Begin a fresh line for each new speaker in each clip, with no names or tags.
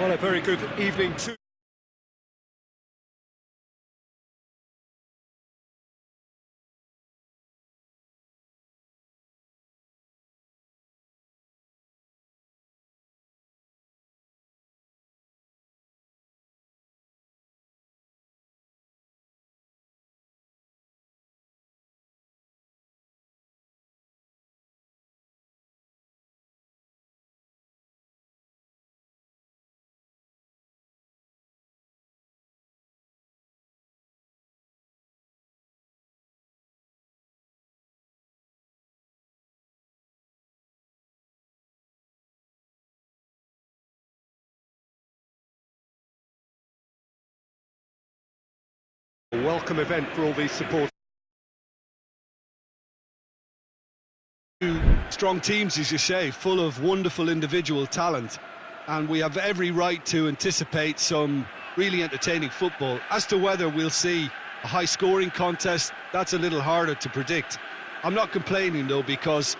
Well, a very good evening too. A welcome event for all these supporters. Two strong teams, as you say, full of wonderful individual talent, and we have every right to anticipate some really entertaining football. As to whether we'll see a high-scoring contest, that's a little harder to predict. I'm not complaining, though, because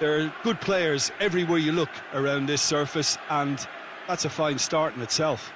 there are good players everywhere you look around this surface, and that's a fine start in itself.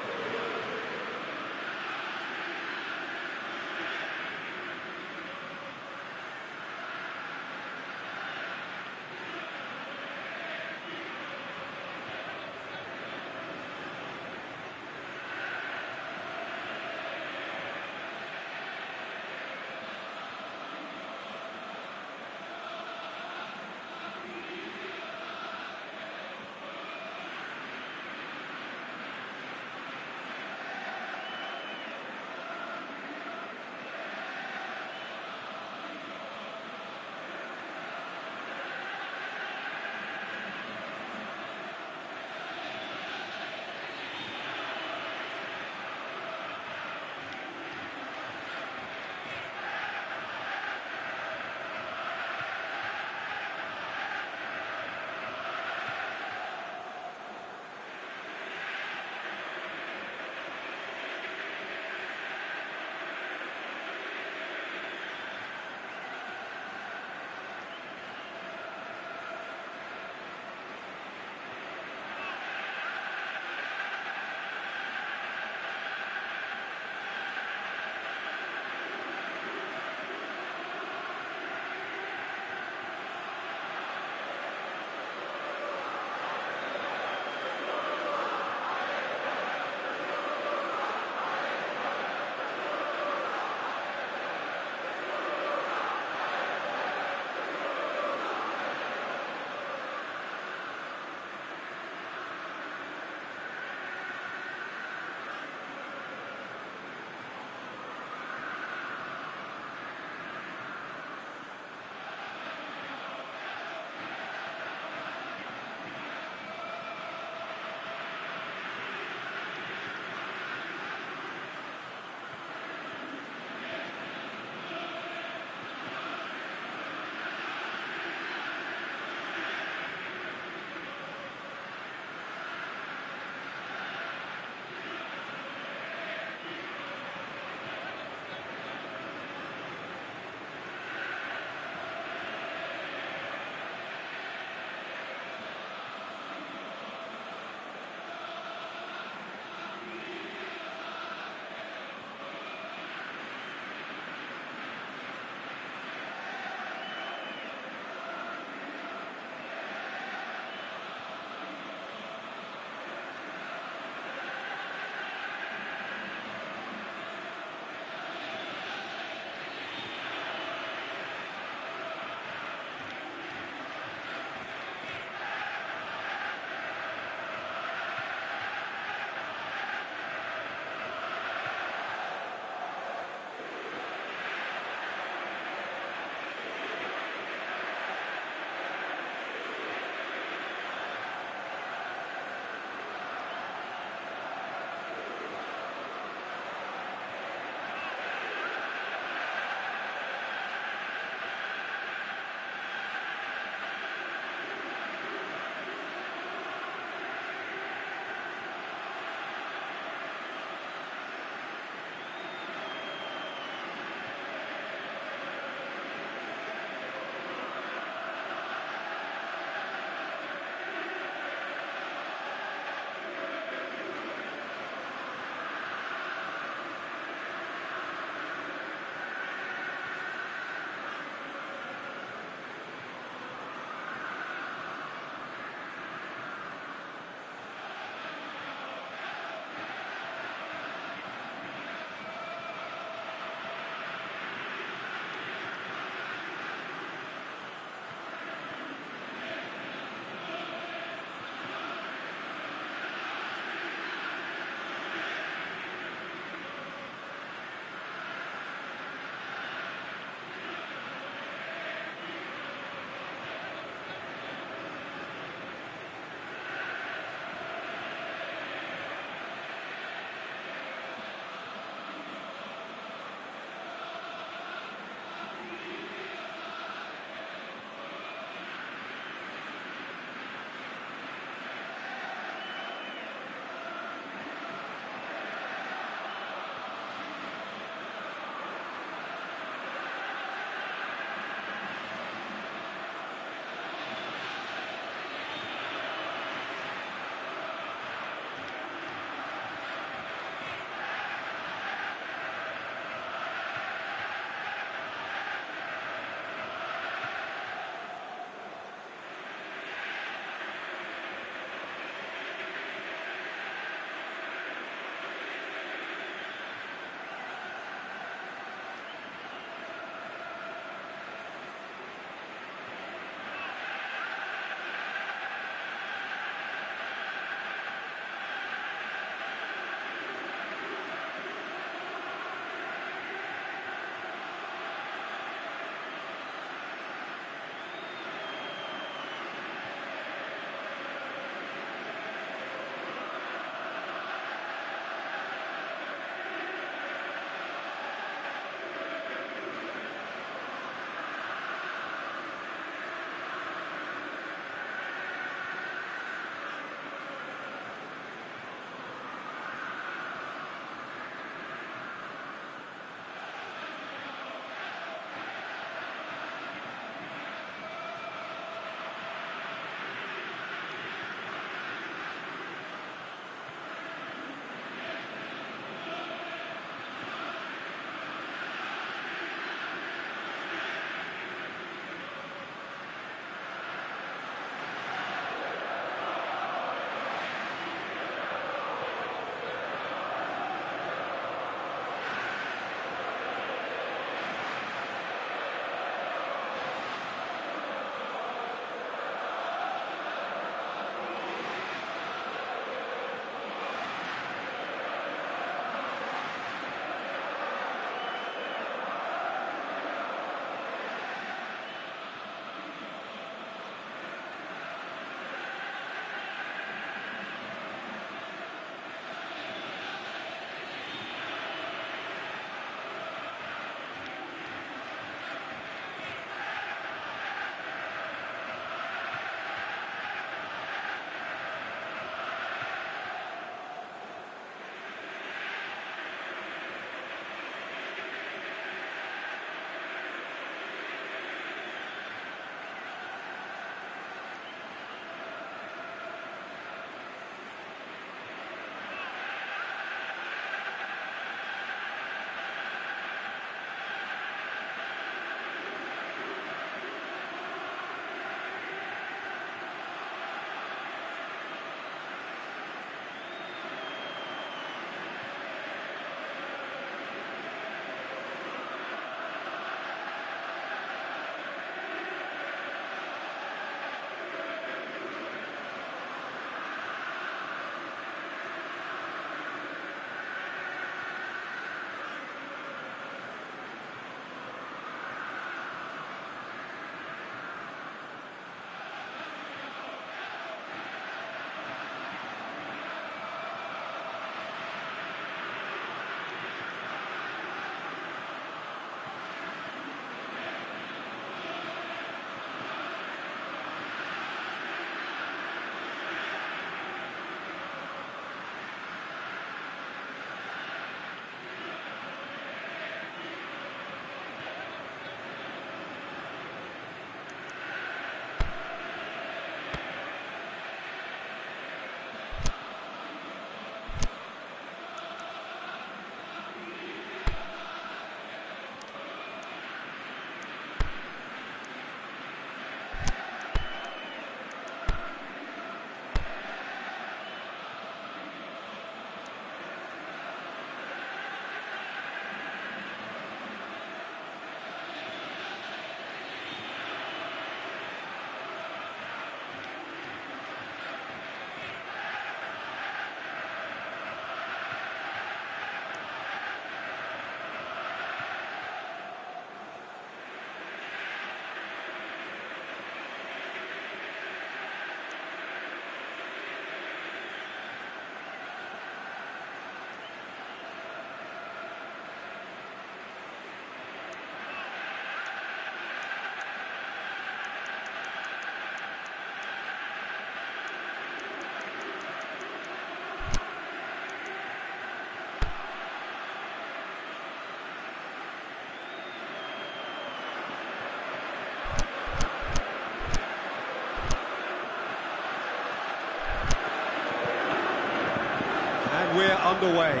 underway.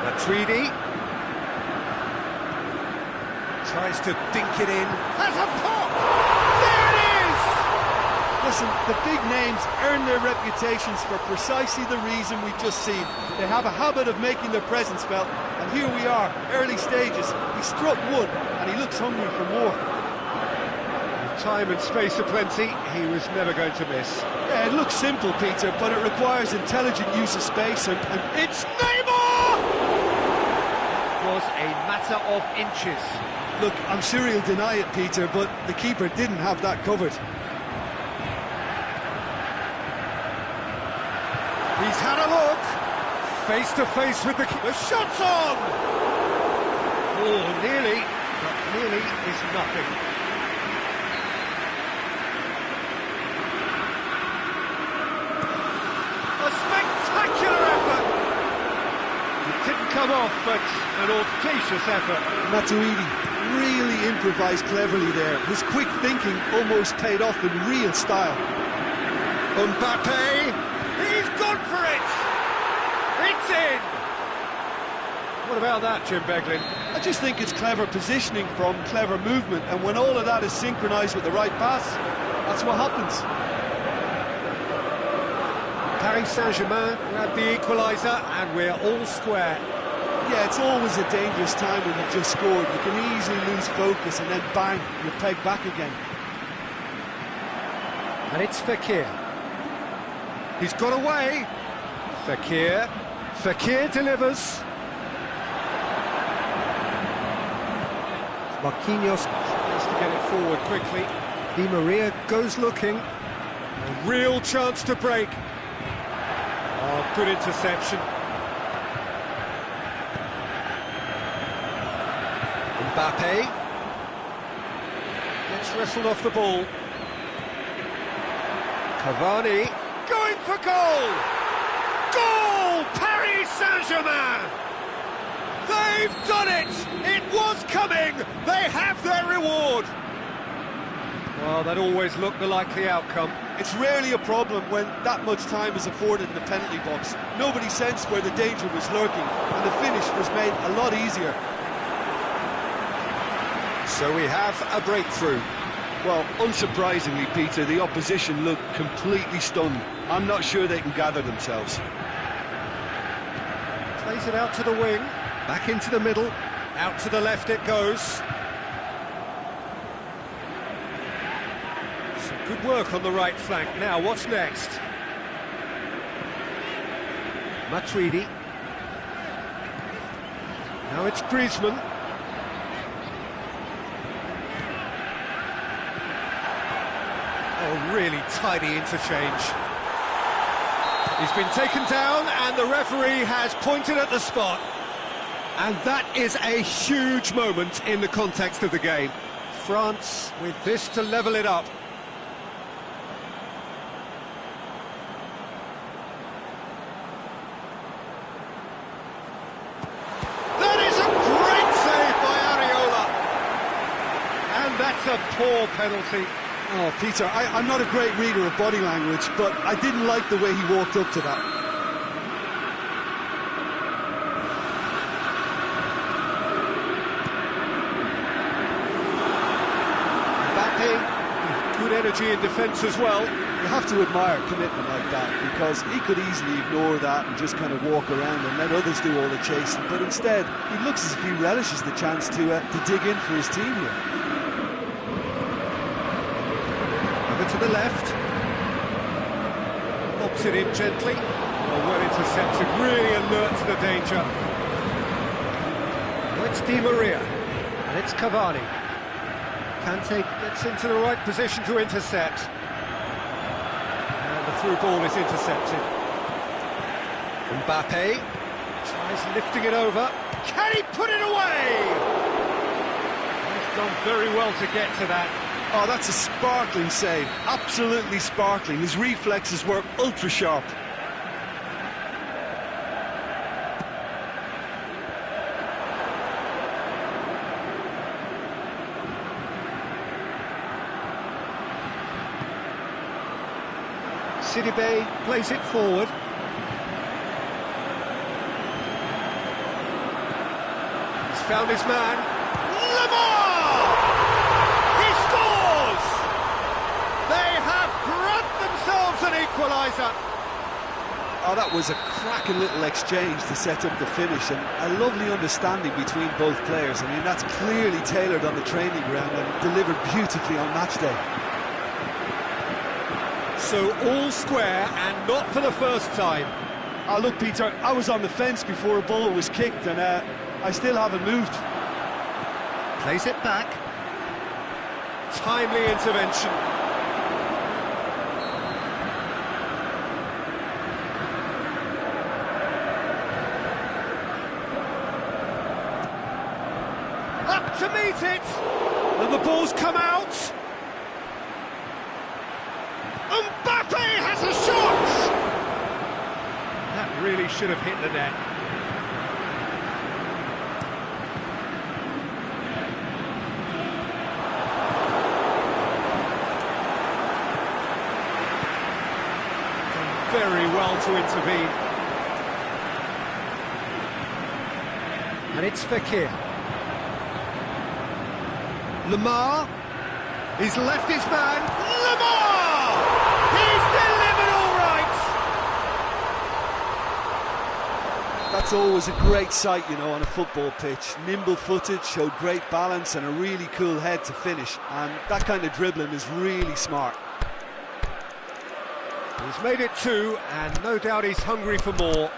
Matuidi tries to dink it in. Has a pop! There it is!
Listen, the big names earn their reputations for precisely the reason we've just seen. They have a habit of making their presence felt, and here we are, early stages. He struck one, and he looks hungry for more.
With time and space aplenty, he was never going to miss.
Yeah, it looks simple, Peter, but it requires intelligent use of space, and
it's Neymar! It was a matter of inches.
Look, I'm sure he'll deny it, Peter, but the keeper didn't have that covered.
He's had a look. Face to face with the keeper. Shot's on! Oh, nearly, but nearly is nothing. A spectacular effort! It didn't come off, but an audacious effort.
Matuidi really improvised cleverly there. His quick thinking almost paid off in real style.
Mbappe, he's gone for it! It's in! What about that, Jim Beglin?
I just think it's clever positioning from clever movement, and when all of that is synchronised with the right pass, that's what happens.
Paris Saint-Germain grab the equaliser, and we're all square.
Yeah, it's always a dangerous time when you've just scored. You can easily lose focus, and then bang, you're pegged back again.
And it's Fekir. He's got away. Fekir delivers. Marquinhos tries to get it forward quickly. Di Maria goes looking. A real chance to break. Oh, good interception. Mbappe gets wrestled off the ball. Cavani going for goal! Goal! Paris Saint-Germain! They've done it! It was coming! They have their reward! Well, that always looked the likely outcome.
It's rarely a problem when that much time is afforded in the penalty box. Nobody sensed where the danger was lurking, and the finish was made a lot easier.
So we have a breakthrough.
Well, unsurprisingly, Peter, the opposition look completely stunned. I'm not sure they can gather themselves.
Plays it out to the wing, back into the middle, out to the left it goes. Some good work on the right flank. Now, what's next? Matuidi. Now it's Griezmann. Oh, really tidy interchange. He's been taken down and the referee has pointed at the spot. And that is a huge moment in the context of the game. France with this to level it up. That is a great save by Areola. And that's a poor penalty.
Oh, Peter, I'm not a great reader of body language, but I didn't like the way he walked up to that.
Mbappe, good energy in defence as well.
You have to admire commitment like that, because he could easily ignore that and just kind of walk around and let others do all the chasing, but instead, he looks as if he relishes the chance to dig in for his team here.
To the left, lobs it in gently. Well intercepted, really alert to the danger. Well, it's Di Maria, and it's Cavani. Kante gets into the right position to intercept. And the through ball is intercepted. Mbappe tries lifting it over. Can he put it away? He's done very well to get to that.
Oh, that's a sparkling save. Absolutely sparkling. His reflexes were ultra sharp.
Sidibe plays it forward. found his man. Lamar! He scores! They have grabbed themselves an equaliser.
Oh, that was a cracking little exchange to set up the finish, and a lovely understanding between both players. I mean, that's clearly tailored on the training ground and delivered beautifully on match day.
So all square, and not for the first time.
Oh, look, Peter, I was on the fence before a ball was kicked, and I still haven't moved.
Plays it back. Timely intervention. Up to meet it! And the ball's come out! Mbappe has a shot! That really should have hit the net. Done very well to intervene. And it's Fekir. Lamar, he's left his man, Lamar! He's delivered all right!
That's always a great sight, you know, on a football pitch. Nimble-footed, showed great balance and a really cool head to finish. And that kind of dribbling is really smart.
He's made it two, and no doubt he's hungry for more.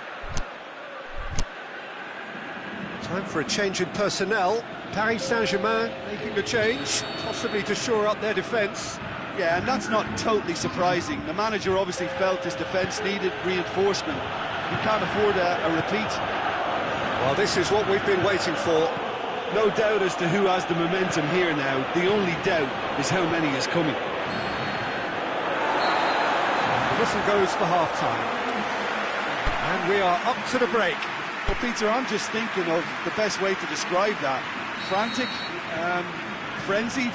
Time for a change in personnel. Paris Saint-Germain making the change, possibly to shore up their defence.
Yeah, and that's not totally surprising. The manager obviously felt his defence needed reinforcement. He can't afford a repeat.
Well, this is what we've been waiting for.
No doubt as to who has the momentum here now. The only doubt is how many is coming.
The whistle goes for half-time. And we are up to the break.
Well, Peter, I'm just thinking of the best way to describe that. Frantic, frenzied.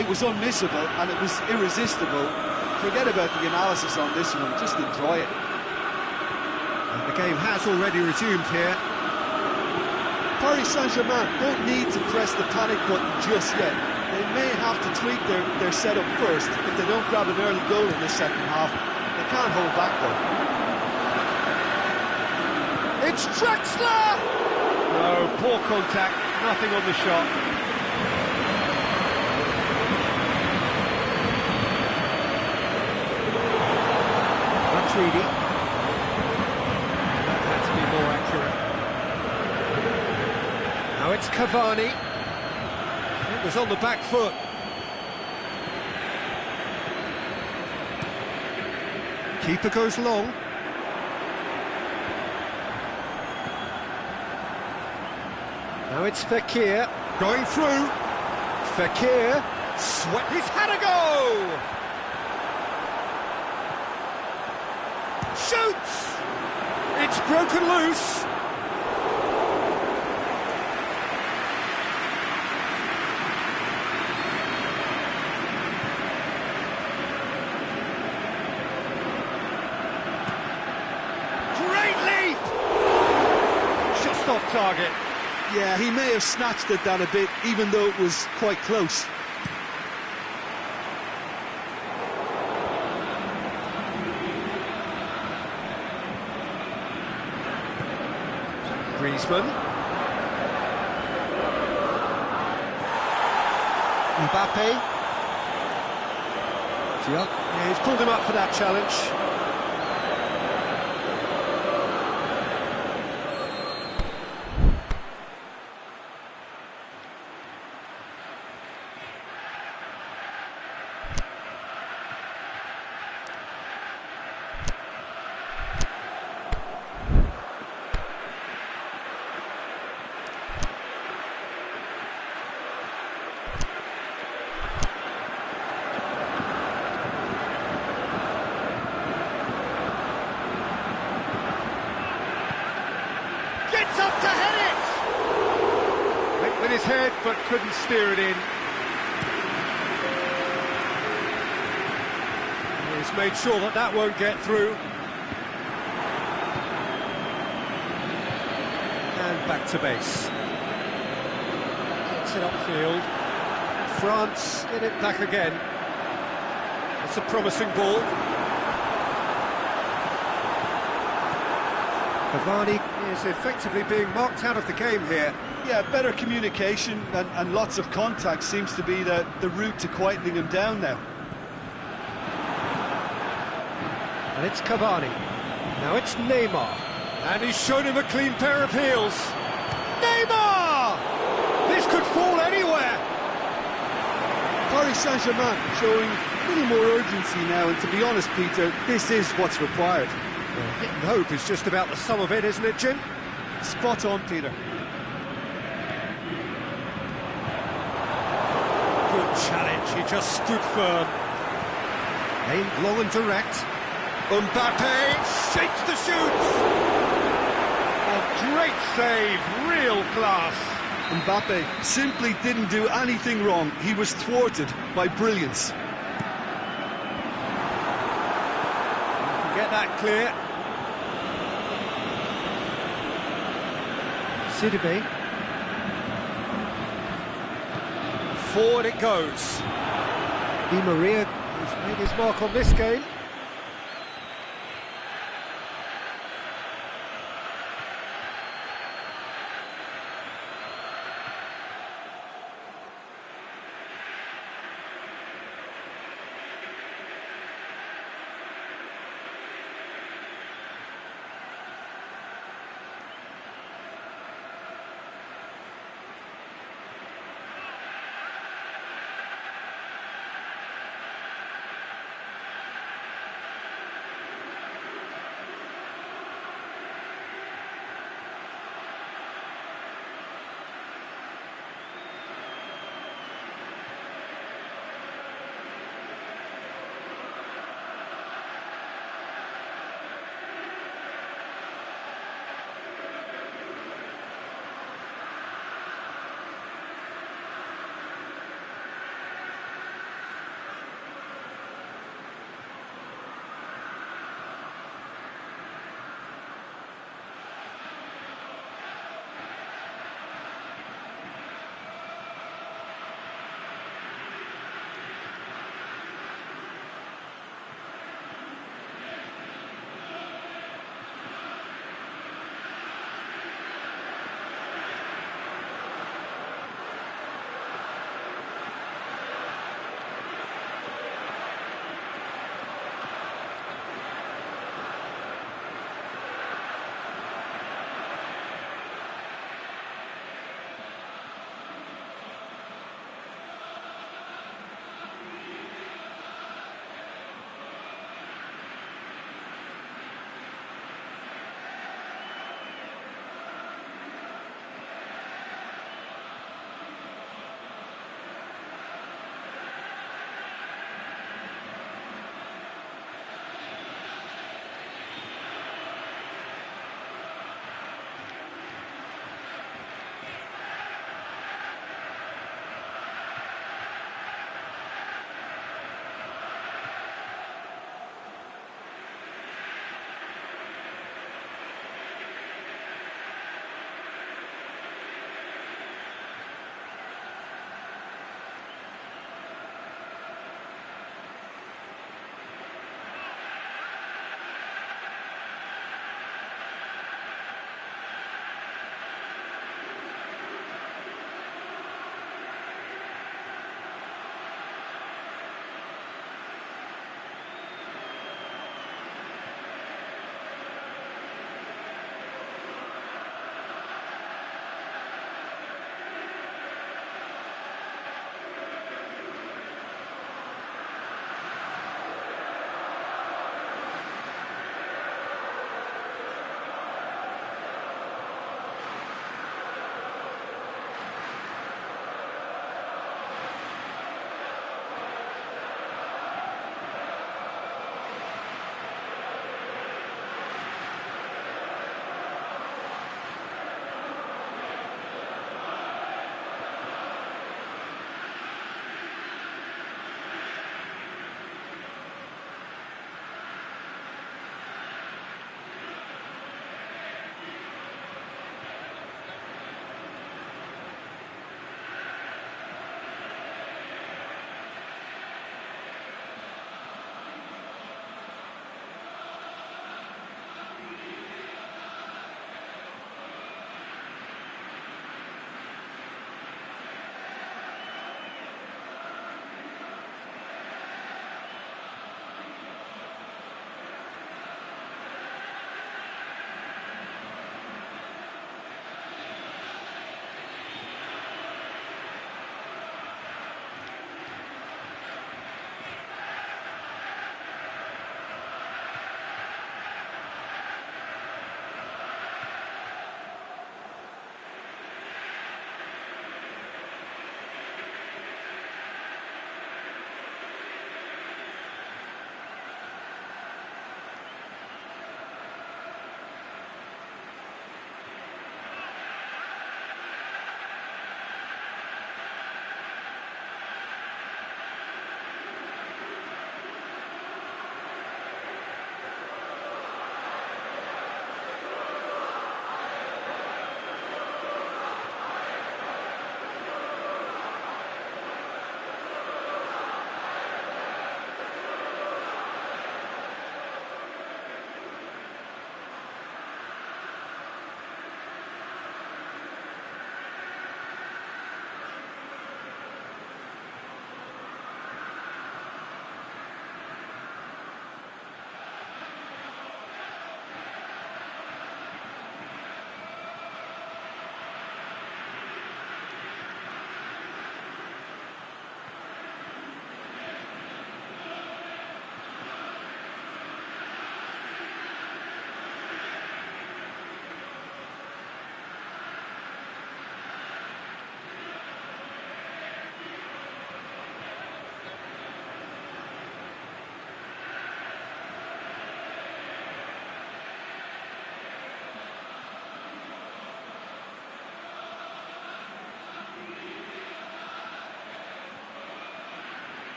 It was unmissable and it was irresistible. Forget about the analysis on this one, just enjoy it.
And the game has already resumed here.
Paris Saint-Germain don't need to press the panic button just yet. They may have to tweak their setup first if they don't grab an early goal in the second half. They can't hold back though.
It's Draxler! No, poor contact, nothing on the shot. Matuidi. That had to be more accurate. Now it's Cavani. It was on the back foot. Keeper goes long. Now it's Fekir, going through. Fekir, he's had a go! Shoots! It's broken loose. Great leap! Just off target.
Yeah, he may have snatched it down a bit, even though it was quite close.
Griezmann. Mbappe. Yeah, he's pulled him up for that challenge. Gets up to head it! Went with his head, but couldn't steer it in. He's made sure that that won't get through. And back to base. it upfield. France get it back again. It's a promising ball. Cavani is effectively being marked out of the game here.
Yeah, better communication and lots of contact seems to be the route to quietening him down now.
And it's Cavani. Now it's Neymar. And he's shown him a clean pair of heels. Neymar! This could fall anywhere.
Paris Saint-Germain showing a little more urgency now, and to be honest, Peter, this is what's required.
Hitting hope is just about the sum of it, isn't it, Jim?
Spot on, Peter.
Good challenge, he just stood firm. Aimed long and direct. Mbappe shakes the shoots. A great save, real class.
Mbappe simply didn't do anything wrong. He was thwarted by brilliance.
Get that clear. Sidibe. Forward it goes. Di Maria has made his mark on this game.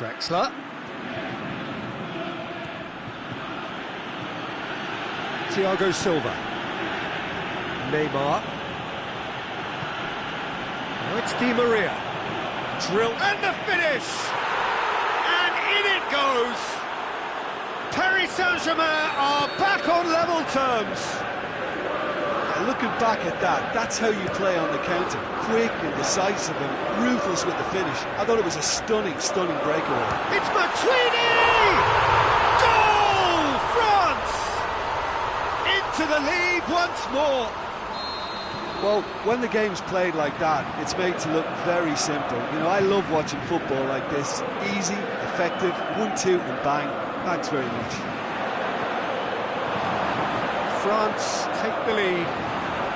Drexler. Thiago Silva. Neymar. Now it's Di Maria. Drill and the finish! And in it goes! Paris Saint-Germain are back on level terms.
Looking back at that, that's how you play on the counter. Quick and decisive and ruthless with the finish. I thought it was a stunning, stunning breakaway.
It's Matuidi! Goal! France! Into the lead once more.
Well, when the game's played like that, it's made to look very simple. You know, I love watching football like this. Easy, effective, 1-2 and bang. Thanks very much.
France take the lead.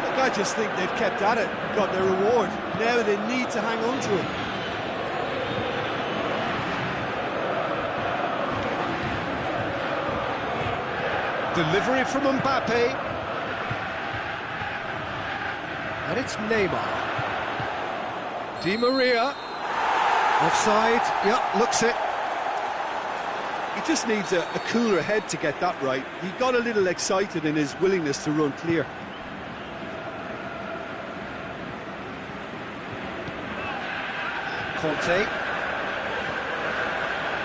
Look, I just think they've kept at it, got their reward. Now they need to hang on to it.
Delivery from Mbappe. And it's Neymar. Di Maria. Offside. Yep, looks it.
He just needs a cooler head to get that right. He got a little excited in his willingness to run clear.
Conte.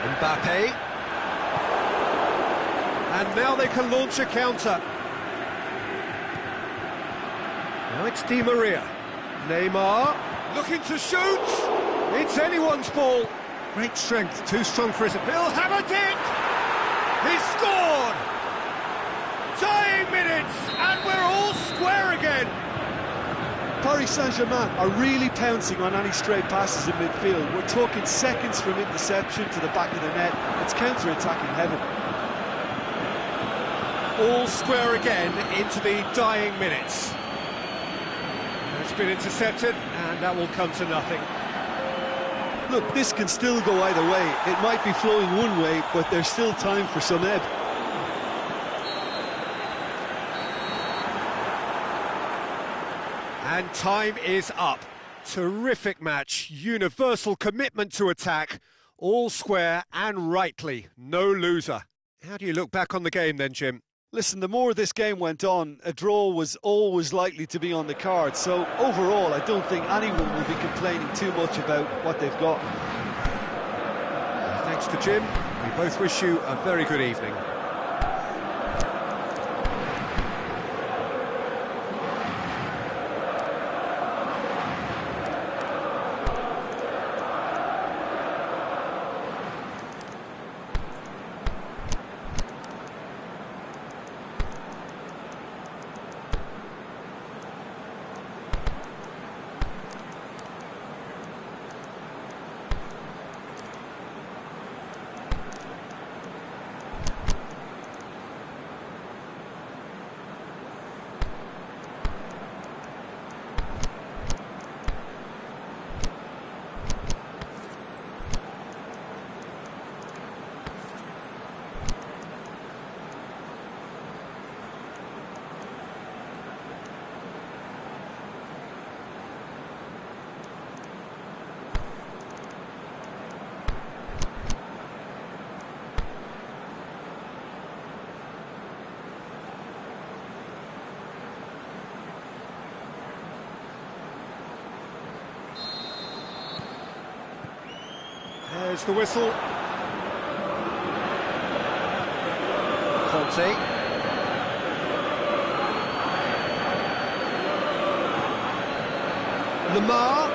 Mbappe. And now they can launch a counter. Now it's Di Maria. Neymar. Looking to shoot. It's anyone's ball. Great strength, too strong for his appeal. Hammered it! He's scored! Dying minutes, and we're all square again.
Paris Saint-Germain are really pouncing on any stray passes in midfield. We're talking seconds from interception to the back of the net. It's counter-attacking heaven.
All square again into the dying minutes. It's been intercepted, and that will come to nothing.
Look, this can still go either way. It might be flowing one way, but there's still time for some ebb.
And time is up. Terrific match, universal commitment to attack, all square and rightly, no loser. How do you look back on the game then, Jim?
Listen, the more this game went on, a draw was always likely to be on the card. So overall, I don't think anyone will be complaining too much about what they've got.
Thanks to Jim. We both wish you a very good evening. There's the whistle. Conte. Lamar.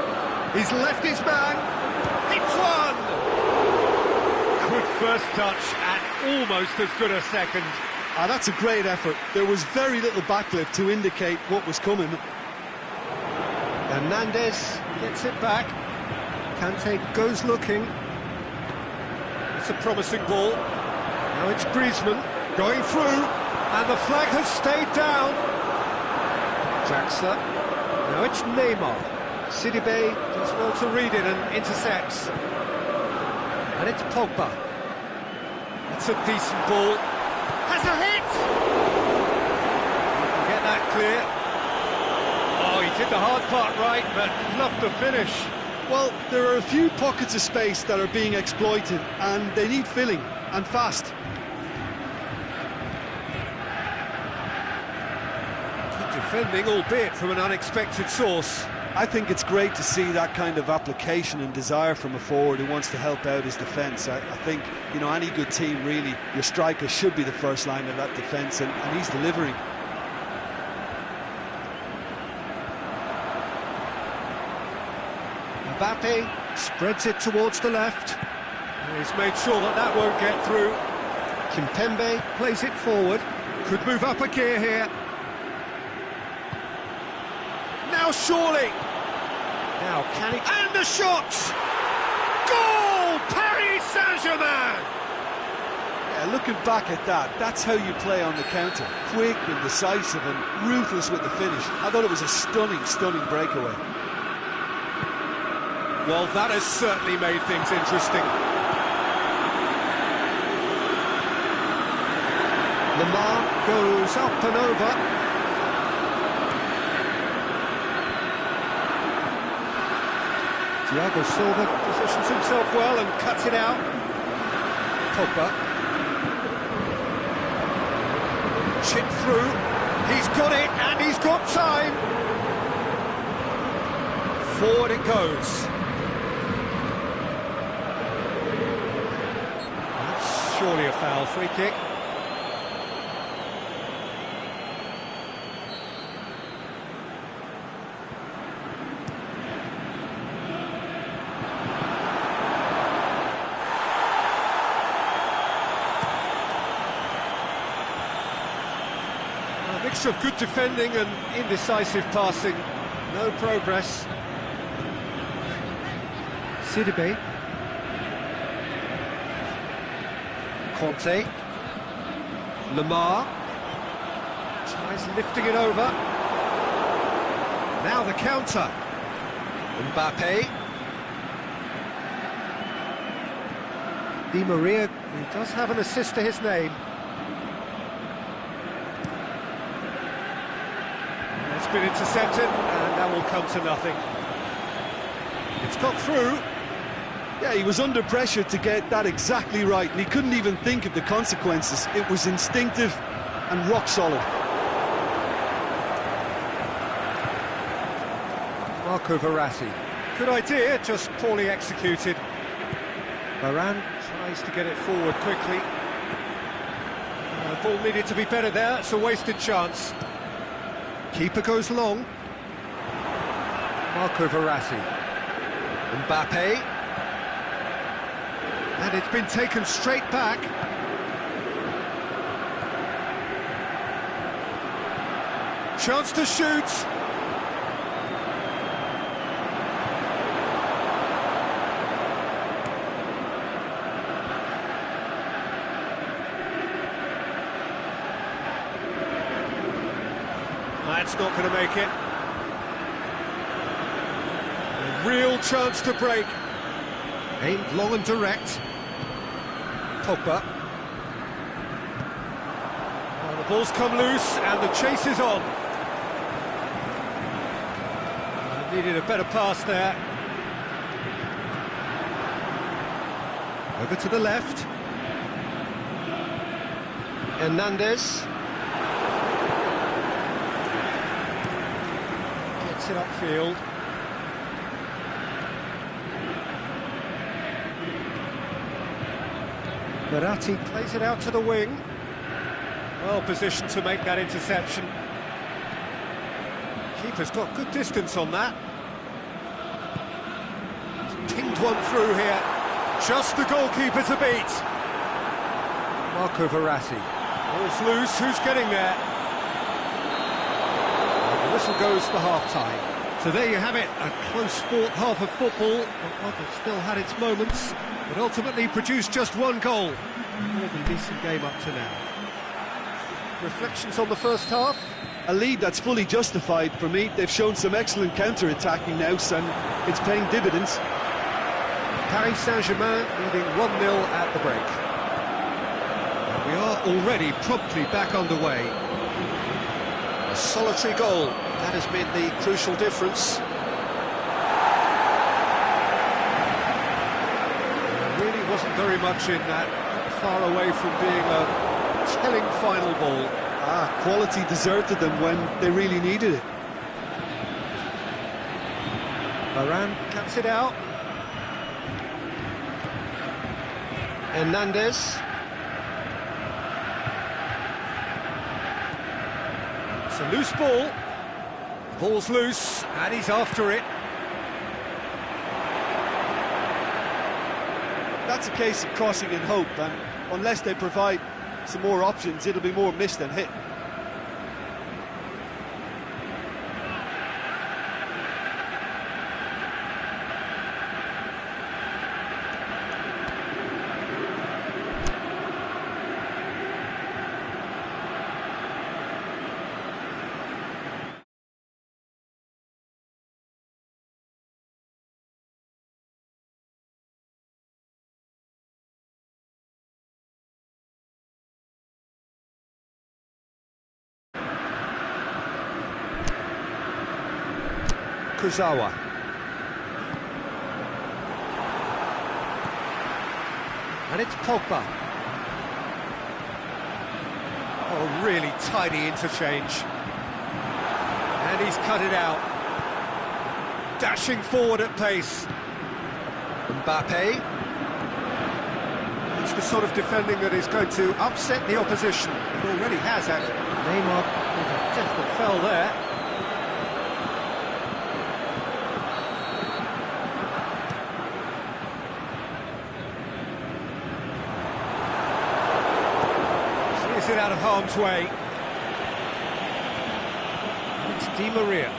He's left his man. It's one! Good first touch and almost as good a second.
That's a great effort. There was very little backlift to indicate what was coming.
Hernandez gets it back. Kante goes looking. It's a promising ball. Now it's Griezmann going through, and the flag has stayed down. Draxler. Now it's Neymar. Sidibe does well to read it and intercepts. And it's Pogba. It's a decent ball. Has a hit! Get that clear. Oh, he did the hard part right, but fluffed the finish.
Well, there are a few pockets of space that are being exploited, and they need filling, and fast.
Good defending, albeit from an unexpected source.
I think it's great to see that kind of application and desire from a forward who wants to help out his defence. I think, you know, any good team, really, your striker should be the first line of that defence, and he's delivering.
Mbappe spreads it towards the left. He's made sure that that won't get through. Kimpembe plays it forward. Could move up a gear here. Now surely. Now can he... And the shot! Goal! Paris Saint-Germain!
Yeah, looking back at that, that's how you play on the counter. Quick and decisive and ruthless with the finish. I thought it was a stunning, stunning breakaway.
Well, that has certainly made things interesting. Lamar goes up and over. Thiago Silva positions himself well and cuts it out. Pogba. Chip through. He's got it and he's got time. Forward it goes. That's surely a foul. Free kick. A mixture of good defending and indecisive passing. No progress. Sidibe. Conte. Lamar. Tries lifting it over. Now the counter. Mbappe. Di Maria, he does have an assist to his name. It's been intercepted, and that will come to nothing. It's got through.
Yeah, he was under pressure to get that exactly right, and he couldn't even think of the consequences. It was instinctive and rock solid.
Marco Verratti. Good idea, just poorly executed. Varane tries to get it forward quickly. The ball needed to be better there, it's a wasted chance. Keeper goes long. Marco Verratti. Mbappe. And it's been taken straight back. Chance to shoot. That's not going to make it. A real chance to break. Aimed long and direct. Pogba. Well, the ball's come loose and the chase is on. Needed a better pass there. Over to the left. Hernandez. Gets it upfield. Verratti plays it out to the wing. Well positioned to make that interception. Keeper's got good distance on that. He's pinged one through here. Just the goalkeeper to beat. Marco Verratti. Ball's loose, who's getting there? The whistle goes for half-time. So there you have it, a close-fought half of football. One that still had its moments, but ultimately produced just one goal. More than decent game up to now. Reflections on the first half?
A lead that's fully justified for me. They've shown some excellent counter-attacking now, and it's paying dividends.
Paris Saint-Germain leading 1-0 at the break. And we are already promptly back underway. A solitary goal, that has been the crucial difference. very much in that, far away from being a telling final ball.
Quality deserted them when they really needed it.
Varane cuts it out. Hernandez. It's a loose ball. Ball's loose, and he's after it.
That's a case of crossing in hope, and unless they provide some more options, it'll be more miss than hit.
Kurzawa. And it's Pogba. Oh, really tidy interchange. And he's cut it out. Dashing forward at pace. Mbappe. It's the sort of defending that is going to upset the opposition. It already has, actually. Neymar with a definite foul there. It out of harm's way. It's Di Maria.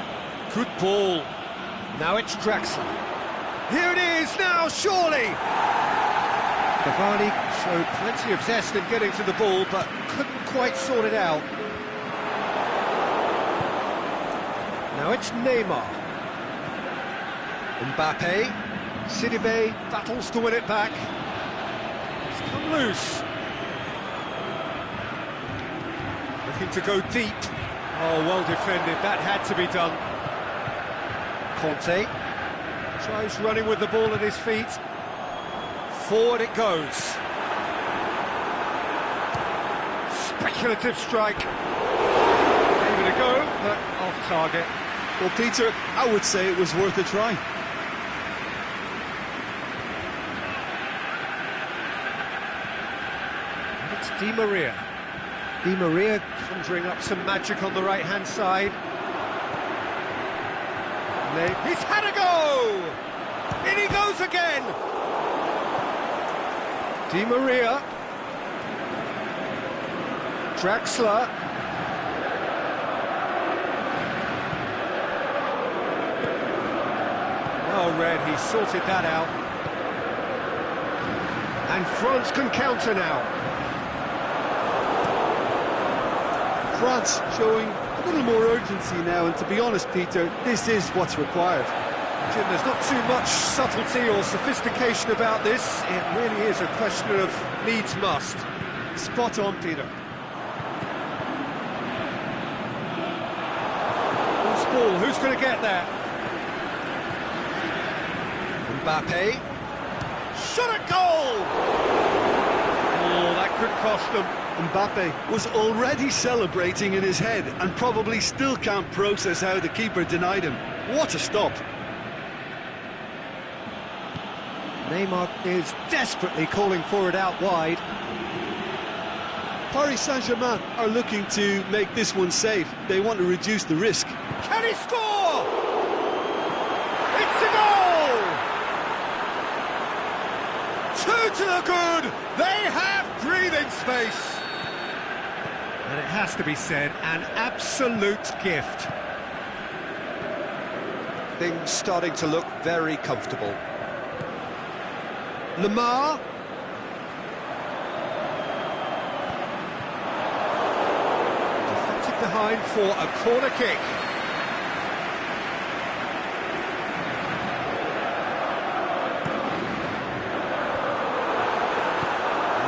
Good ball. Now it's Draxler. Here it is now, surely! Cavani showed plenty of zest in getting to the ball, but couldn't quite sort it out. Now it's Neymar. Mbappe. Sidibe battles to win it back. It's come loose. Looking to go deep. Oh, well defended. That had to be done. Conte tries running with the ball at his feet. Forward it goes. Speculative strike. Gave it a go, but off target.
Well, Peter, I would say it was worth a try.
It's Di Maria. Di Maria conjuring up some magic on the right-hand side. He's had a go! In he goes again! Di Maria. Draxler. Well read, he sorted that out. And France can counter now.
France showing a little more urgency now, and to be honest, Peter, this is what's required.
Jim, there's not too much subtlety or sophistication about this. It really is a question of needs must.
Spot on, Peter.
Loose ball, who's going to get that? Mbappe. Shot at goal! Oh, that could cost them.
Mbappe was already celebrating in his head and probably still can't process how the keeper denied him. What a stop.
Neymar is desperately calling for it out wide.
Paris Saint-Germain are looking to make this one safe. They want to reduce the risk.
Can he score? It's a goal! 2 to the good. They have breathing space. And it has to be said, an absolute gift. Things starting to look very comfortable. Lamar. Deflected behind for a corner kick.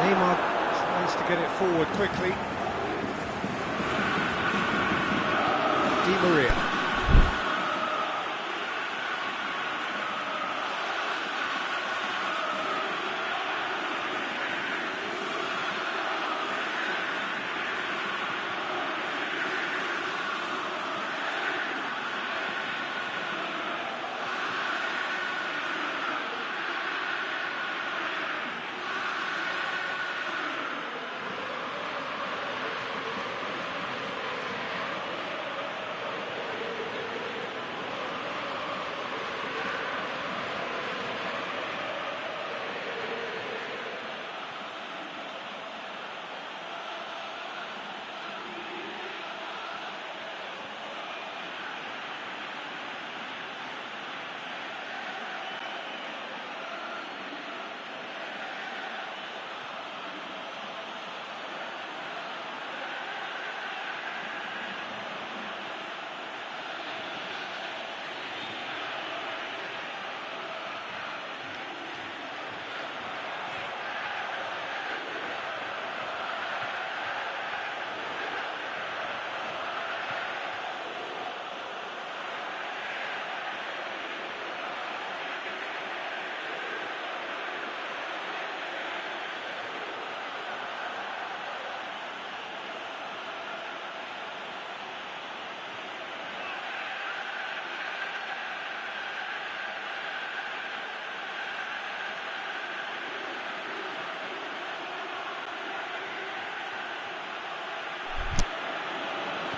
Neymar tries to get it forward quickly. Di Maria.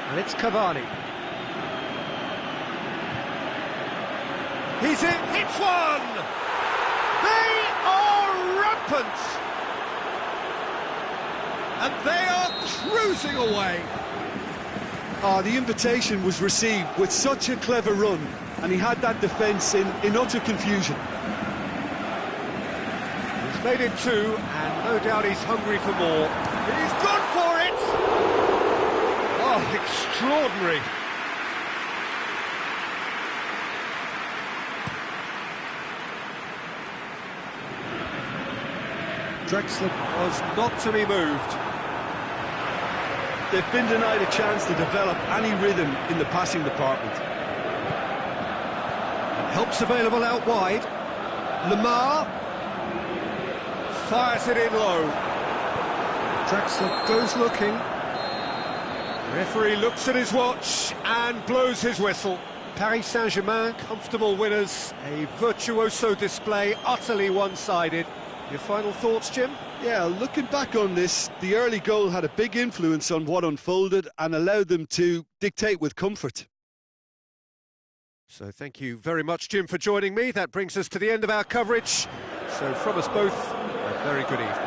And it's Cavani. He's in, hits one! They are rampant! And they are cruising away.
The invitation was received with such a clever run, and he had that defence in utter confusion.
He's made it two, and no doubt he's hungry for more. He's gone for it! Oh, extraordinary. Drexler was not to be moved.
They've been denied a chance to develop any rhythm in the passing department.
Help's available out wide. Lamar fires it in low. Drexler goes looking. Referee looks at his watch and blows his whistle. Paris Saint-Germain, comfortable winners. A virtuoso display, utterly one-sided. Your final thoughts, Jim?
Yeah, looking back on this, the early goal had a big influence on what unfolded and allowed them to dictate with comfort.
So thank you very much, Jim, for joining me. That brings us to the end of our coverage. So from us both, a very good evening.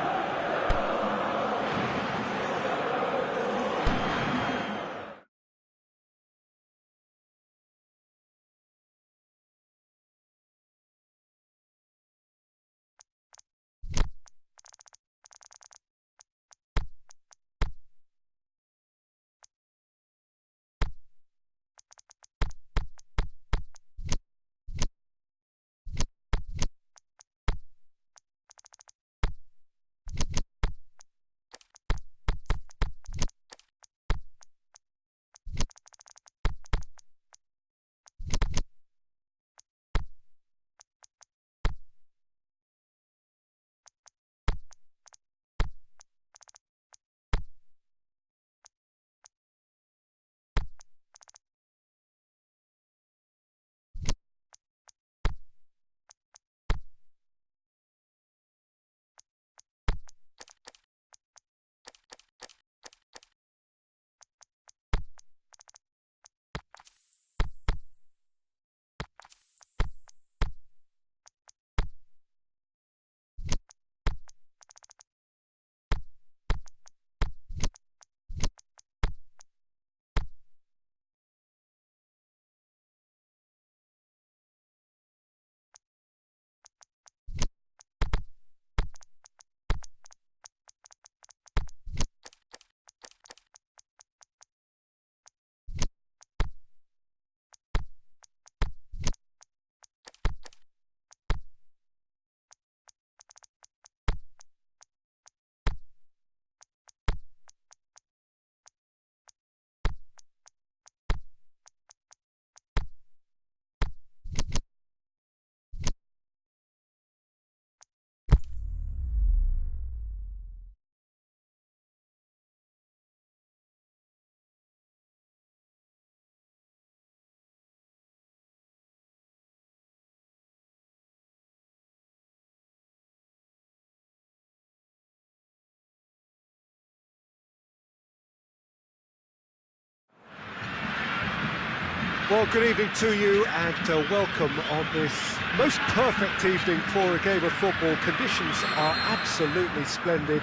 Well, good evening to you and welcome on this most perfect evening for a game of football. Conditions are absolutely splendid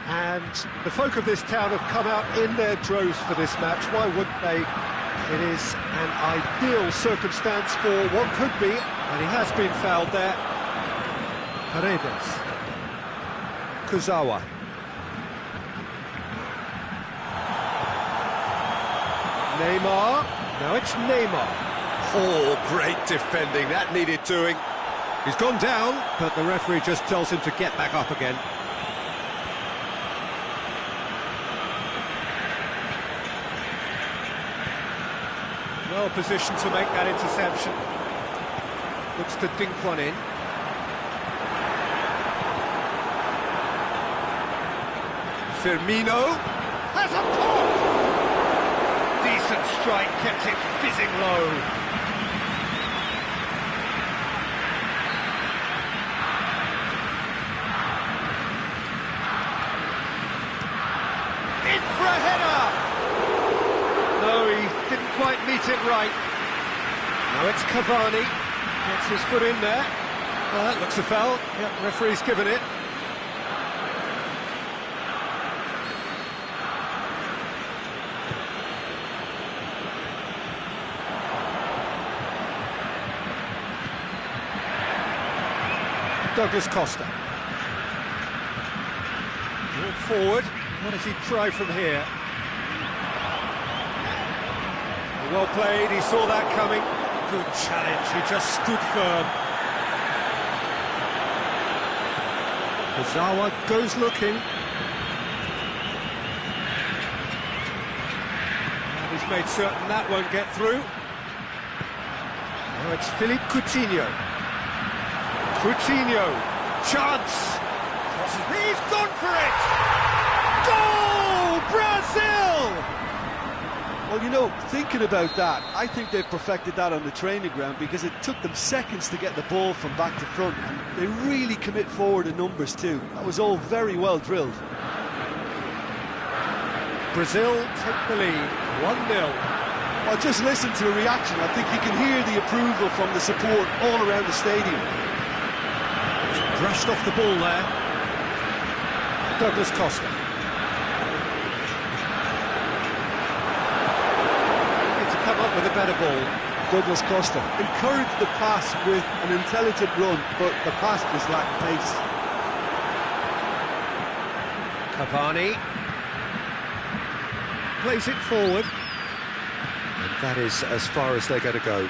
and the folk of this town have come out in their droves for this match. Why wouldn't they? It is an ideal circumstance for what could be, and he has been fouled there. Paredes. Kuzawa. Neymar. Now it's Neymar. Oh, great defending. That needed doing. He's gone down, but the referee just tells him to get back up again. Well positioned to make that interception. Looks to dink one in. Firmino has a pop! Decent strike, kept it fizzing low. In for a header! No, he quite meet it right. Now it's Cavani, gets his foot in there. Well, that looks a foul. Yep, referee's given it. Douglas Costa. Walk forward. What does he try from here? Well played, he saw that coming. Good challenge, he just stood firm. Kurzawa goes looking. And he's made certain that won't get through. Now it's Philippe Coutinho. Coutinho, chance. He's gone for it! Goal! Brazil!
Well, you know, thinking about that, I think they've perfected that on the training ground because it took them seconds to get the ball from back to front, and they really commit forward in numbers too. That was all very well drilled.
Brazil take the lead, 1-0.
Well, just listen to the reaction. I think you can hear the approval from the support all around the stadium.
Brushed off the ball there. Douglas Costa. Need to come up with a better ball.
Douglas Costa encouraged the pass with an intelligent run, but the pass just lacked pace.
Cavani plays it forward. And that is as far as they're going to go.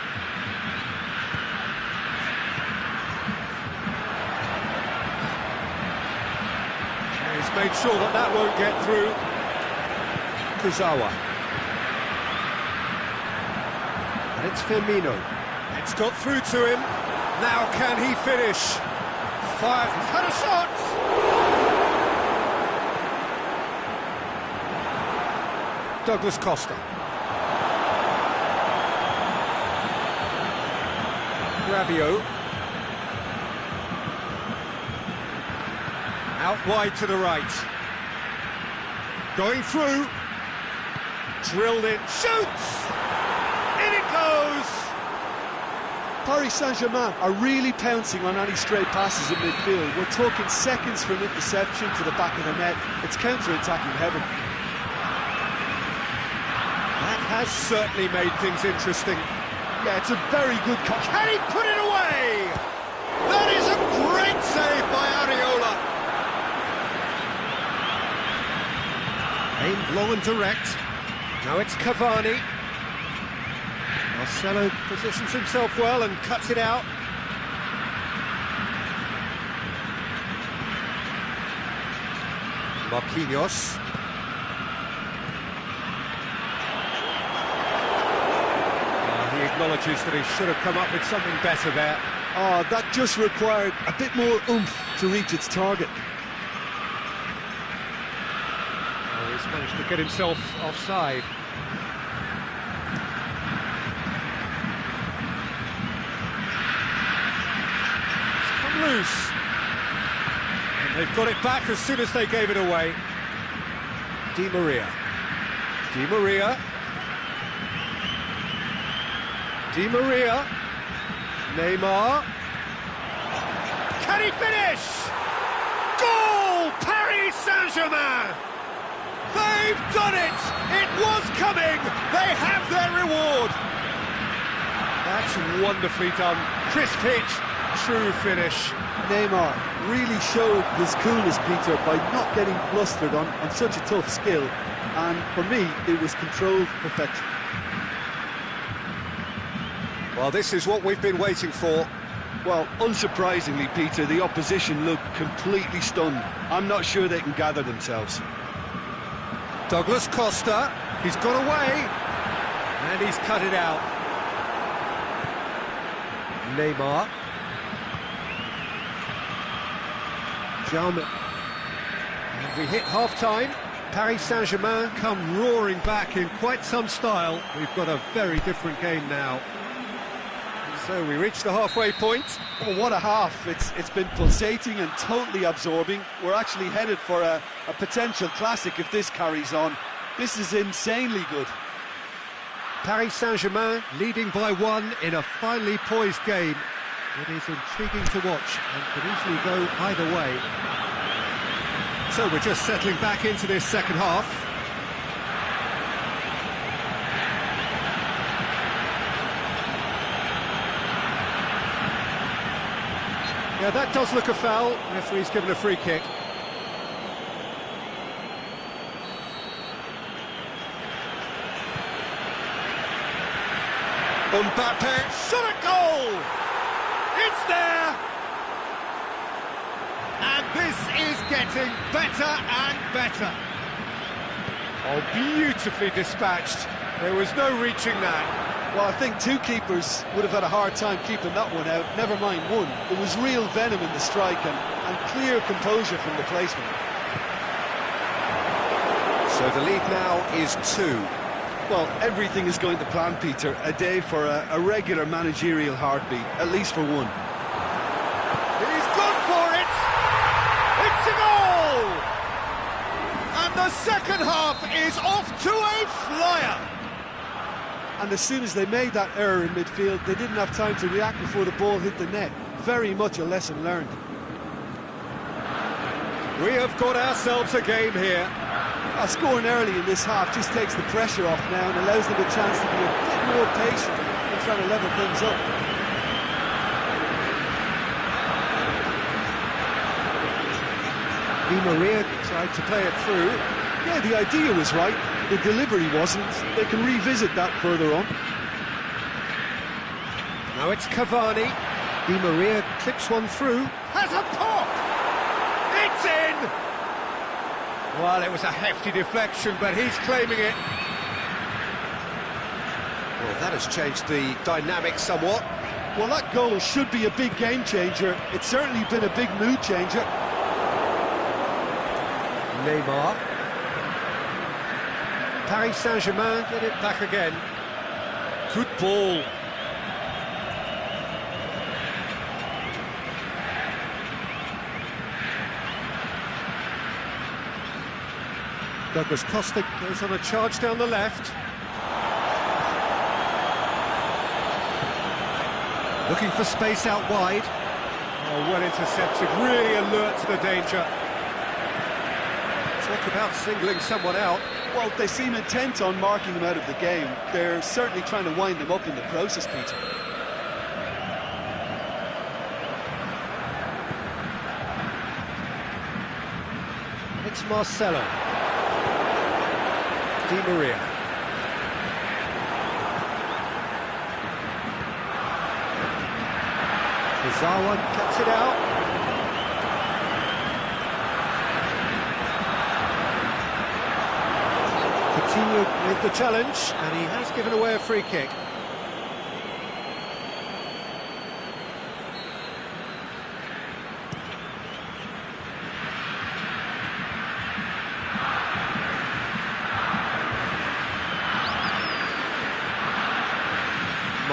Made sure that that won't get through. Kurzawa. And it's Firmino. It's got through to him. Now can he finish? Five. He's had a shot! Douglas Costa. Rabiot. Out wide to the right. Going through. Drilled in. Shoots! In it goes!
Paris Saint-Germain are really pouncing on any stray passes in midfield. We're talking seconds from interception to the back of the net. It's counter-attacking heaven.
That has certainly made things interesting.
Yeah, it's a very good cut.
Can he put it away? That is a great save by Areola. Aimed long and direct. Now it's Cavani. Marcelo positions himself well and cuts it out. Marquinhos. He acknowledges that he should have come up with something better there.
Oh, that just required a bit more oomph to reach its target.
He's managed to get himself offside. It's come loose. And they've got it back as soon as they gave it away. Di Maria. Di Maria. Di Maria. Neymar. Can he finish? Goal! Paris Saint-Germain! They've done it! It was coming! They have their reward! That's wonderfully done. Crisp hit, true finish.
Neymar really showed his coolness, Peter, by not getting flustered on such a tough skill. And for me, it was controlled perfection.
Well, this is what we've been waiting for.
Well, unsurprisingly, Peter, the opposition looked completely stunned. I'm not sure they can gather themselves.
Douglas Costa, he's got away, and he's cut it out. Neymar. Jaume. And we hit half-time. Paris Saint-Germain come roaring back in quite some style. We've got a very different game now. So we reach the halfway point.
Oh, what a half. It's been pulsating and totally absorbing. We're actually headed for a potential classic if this carries on. This is insanely good.
Paris Saint-Germain leading by 1 in a finely poised game. It is intriguing to watch and could easily go either way. So we're just settling back into this second half. Yeah, that does look a foul. Referee's given a free kick.
Mbappe,
Shot at goal! It's there! And this is getting better and better. Oh, beautifully dispatched. There was no reaching that.
well, I think two keepers would have had a hard time keeping that one out, never mind one. There was real venom in the strike and clear composure from the placement.
So the lead now is 2.
Well, everything is going to plan, Peter. A day for a regular managerial heartbeat, at least for one.
He's gone for it! It's a goal! And the second half is off to a flyer!
And as soon as they made that error in midfield, they didn't have time to react before the ball hit the net. Very much a lesson learned.
We have got ourselves a game here.
Scoring early in this half just takes the pressure off now and allows them a chance to be a bit more patient and trying to level things up.
Di Maria tried to play it through.
Yeah, the idea was right, the delivery wasn't. They can revisit that further on.
Now it's Cavani. Di Maria clips one through. Has a pop! It's in! Well, it was a hefty deflection, but he's claiming it. Well, that has changed the dynamic somewhat.
Well, that goal should be a big game changer. It's certainly been a big mood changer.
Neymar. Paris Saint-Germain get it back again. Good ball. Douglas Costa goes on a charge down the left. Looking for space out wide. Oh, well intercepted, really alert to the danger. Talk about singling someone out.
Well, they seem intent on marking him out of the game. They're certainly trying to wind him up in the process, Peter.
It's Marcelo. Di Maria. Zawa cuts it out. Coutinho with the challenge, and he has given away a free kick.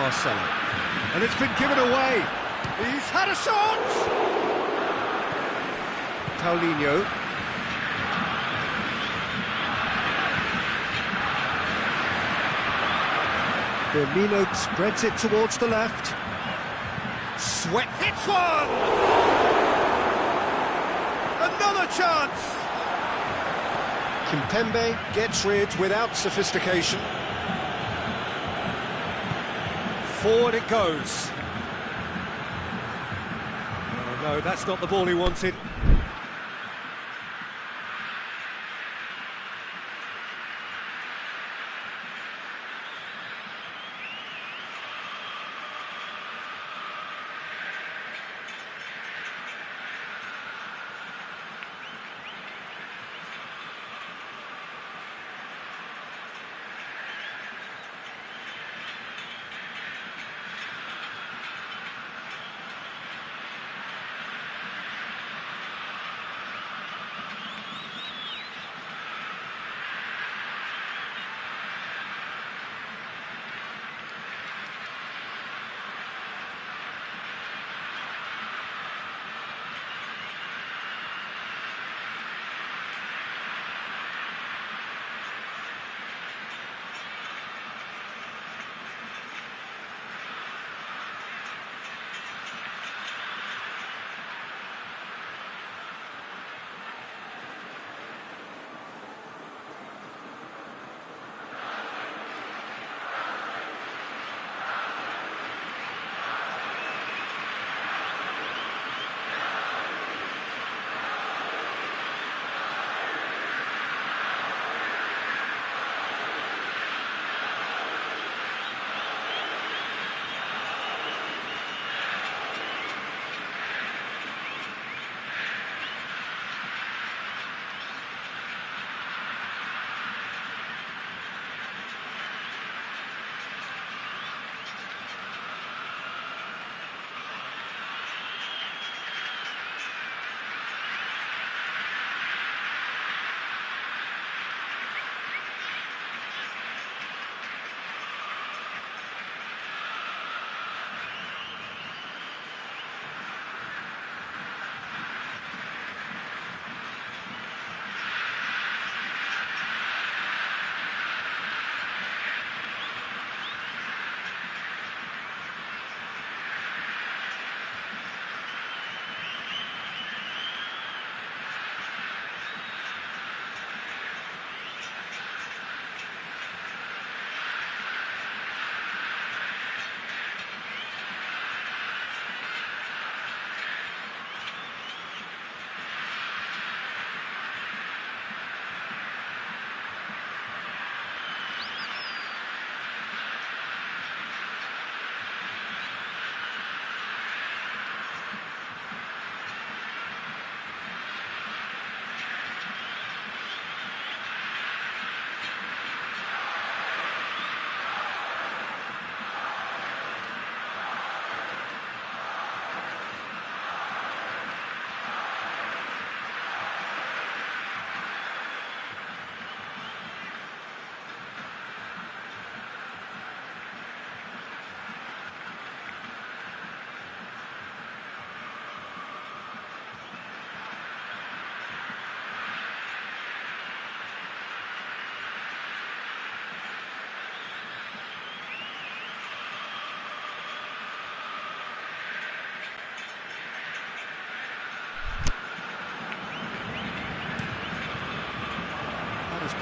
Marcelo. And it's been given away. He's had a shot! Paulinho. Firmino spreads it towards the left. Sweat hits one! Another chance! Kimpembe gets rid without sophistication. Forward it goes. Oh no, that's not the ball he wanted.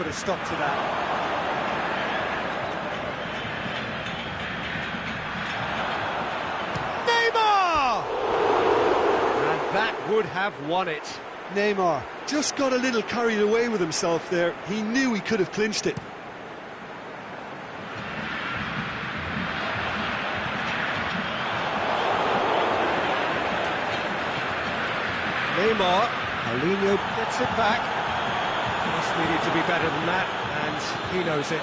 put a stop to that. Neymar! And that would have won it.
Neymar just got a little carried away with himself there. He knew he could have clinched it.
Neymar, Paulinho gets it back. Just needed to be better than that, and he knows it.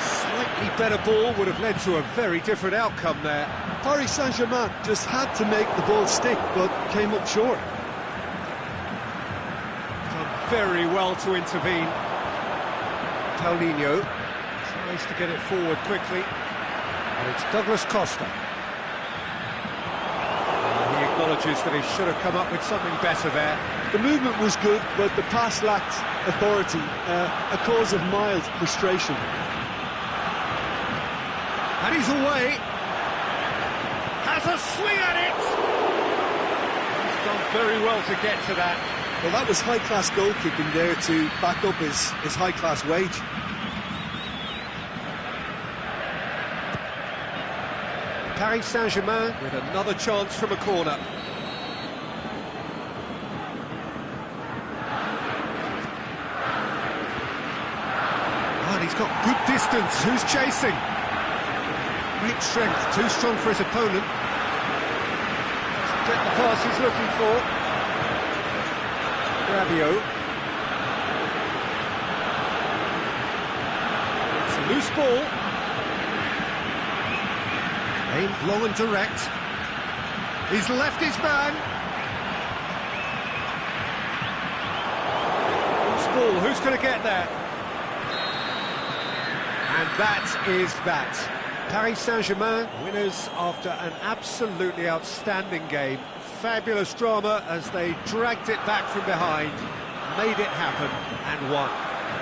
Slightly better ball would have led to a very different outcome there.
Paris Saint-Germain just had to make the ball stick, but came up short.
Done very well to intervene. Paulinho tries to get it forward quickly, and it's Douglas Costa. He acknowledges that he should have come up with something better there.
The movement was good, but the pass lacked authority, a cause of mild frustration.
And he's away. Has a swing at it. He's done very well to get to that.
Well, that was high-class goalkeeping there to back up his high-class wage.
Paris Saint-Germain with another chance from a corner. And he's got good distance. Who's chasing? Great strength, too strong for his opponent. Doesn't get the pass he's looking for. Rabiot. It's a loose ball. Aimed low and direct. He's left his man. Loose ball, who's going to get there? And that is that. Paris Saint-Germain, winners after an absolutely outstanding game. Fabulous drama as they dragged it back from behind, made it happen and won.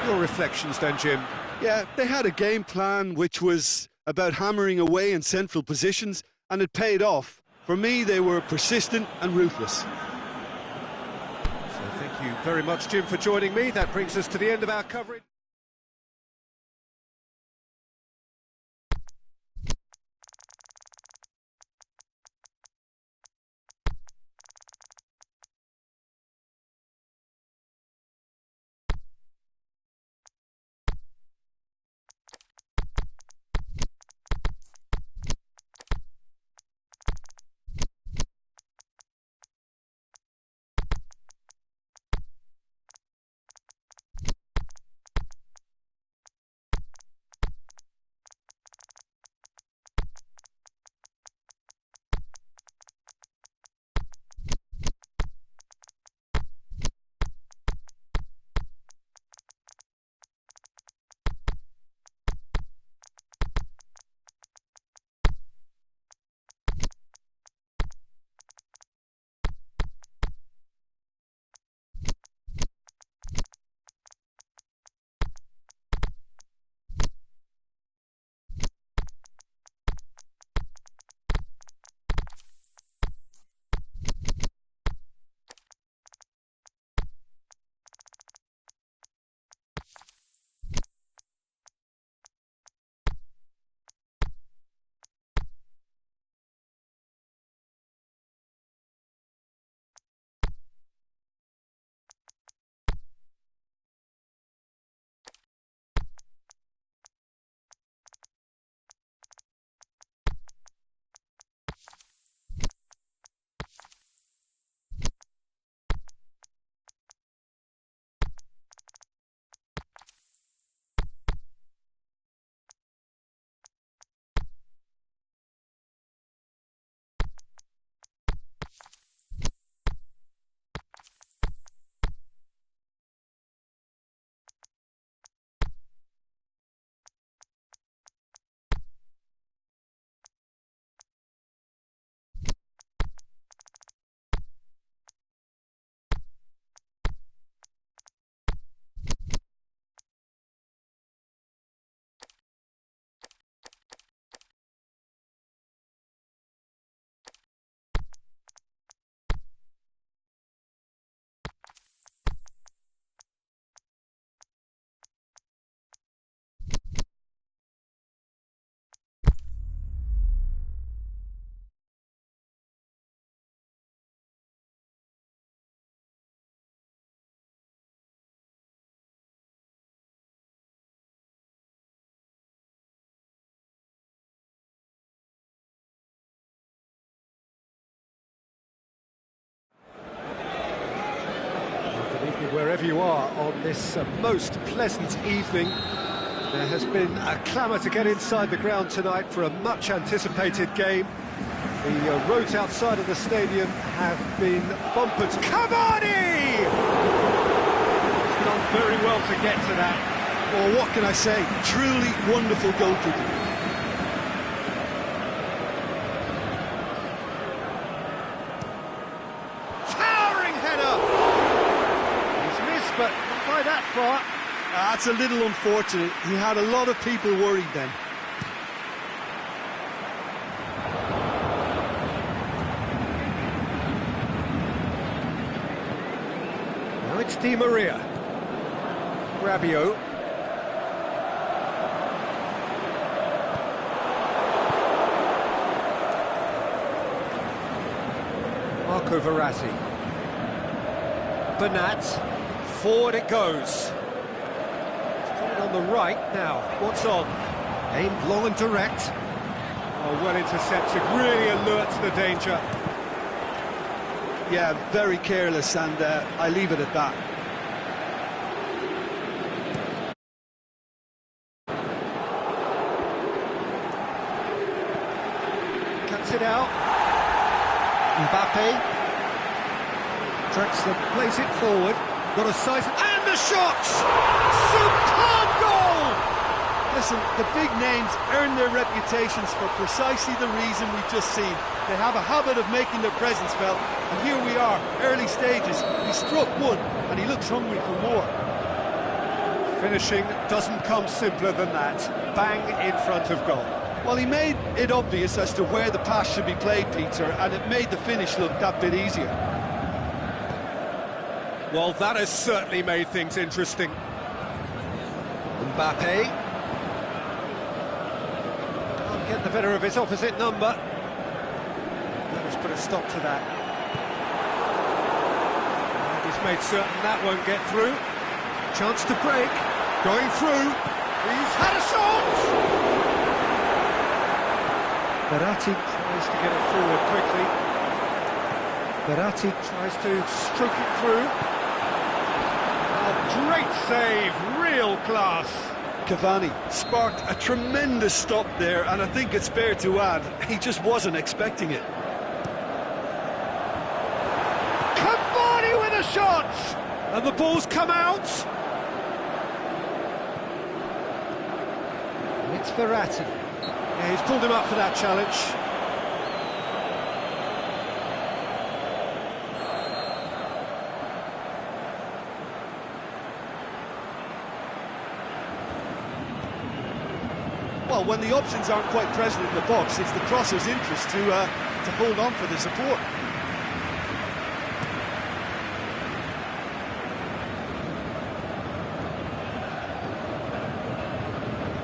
Your reflections then, Jim?
Yeah, they had a game plan which was about hammering away in central positions, and it paid off. For me, they were persistent and ruthless.
So thank you very much, Jim, for joining me. That brings us to the end of our coverage. wherever you are on this most pleasant evening. There has been a clamour to get inside the ground tonight for a much-anticipated game. The roads outside of the stadium have been bumpered. Cavani! He's done very well to get to that.
Well, what can I say? Truly wonderful goalkeeping.
Towering header! He's missed, but not by that far.
That's a little unfortunate. He had a lot of people worried then.
Now it's Di Maria. Rabiot. Marco Verratti. Bernat. Forward it goes. On the right now, what's on? Aimed long and direct. Oh, well intercepted, really alert to the danger.
Yeah, very careless, and I leave it at that.
Cuts it out. Mbappe. Tracks them, plays it forward. Got a size, and the shot! Superb goal!
Listen, the big names earn their reputations for precisely the reason we've just seen. They have a habit of making their presence felt, and here we are, early stages. He struck one, and he looks hungry for more.
Finishing doesn't come simpler than that. Bang in front of goal.
Well, he made it obvious as to where the pass should be played, Peter, and it made the finish look that bit easier.
Well, that has certainly made things interesting. Mbappe. Can't get the better of his opposite number. That has put a stop to that. And he's made certain that won't get through. Chance to break. Going through. He's had a shot! Verratti tries to get it forward quickly. Verratti tries to stroke it through. Great save, real class.
Cavani sparked a tremendous stop there, and I think it's fair to add, he just wasn't expecting it.
Cavani with a shot! And the ball's come out. It's Verratti. Yeah, he's pulled him up for that challenge.
Well, when the options aren't quite present in the box, it's the crosser's interest to hold on for the support.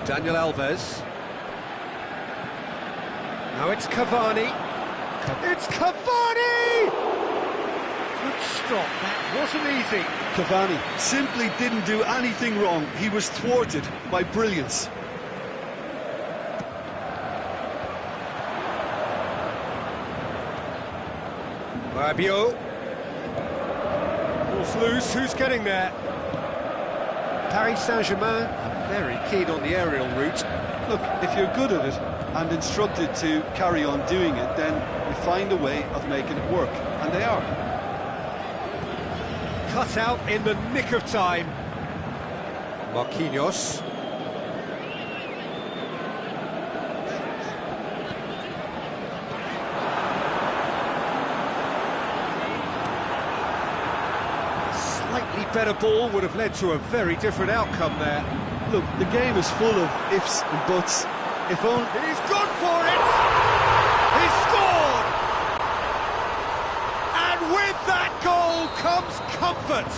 Daniel Alves. Now it's Cavani. It's Cavani! Good stop, that wasn't easy.
Cavani simply didn't do anything wrong. He was thwarted by brilliance.
Rabiot. Ball's loose, who's getting there? Paris Saint-Germain, very keen on the aerial route.
Look, if you're good at it and instructed to carry on doing it, then you find a way of making it work, and they are.
Cut out in the nick of time. Marquinhos. Slightly better ball would have led to a very different outcome there.
Look, the game is full of ifs and buts. If only...
He's gone for it! He's scored! And with that goal comes comfort!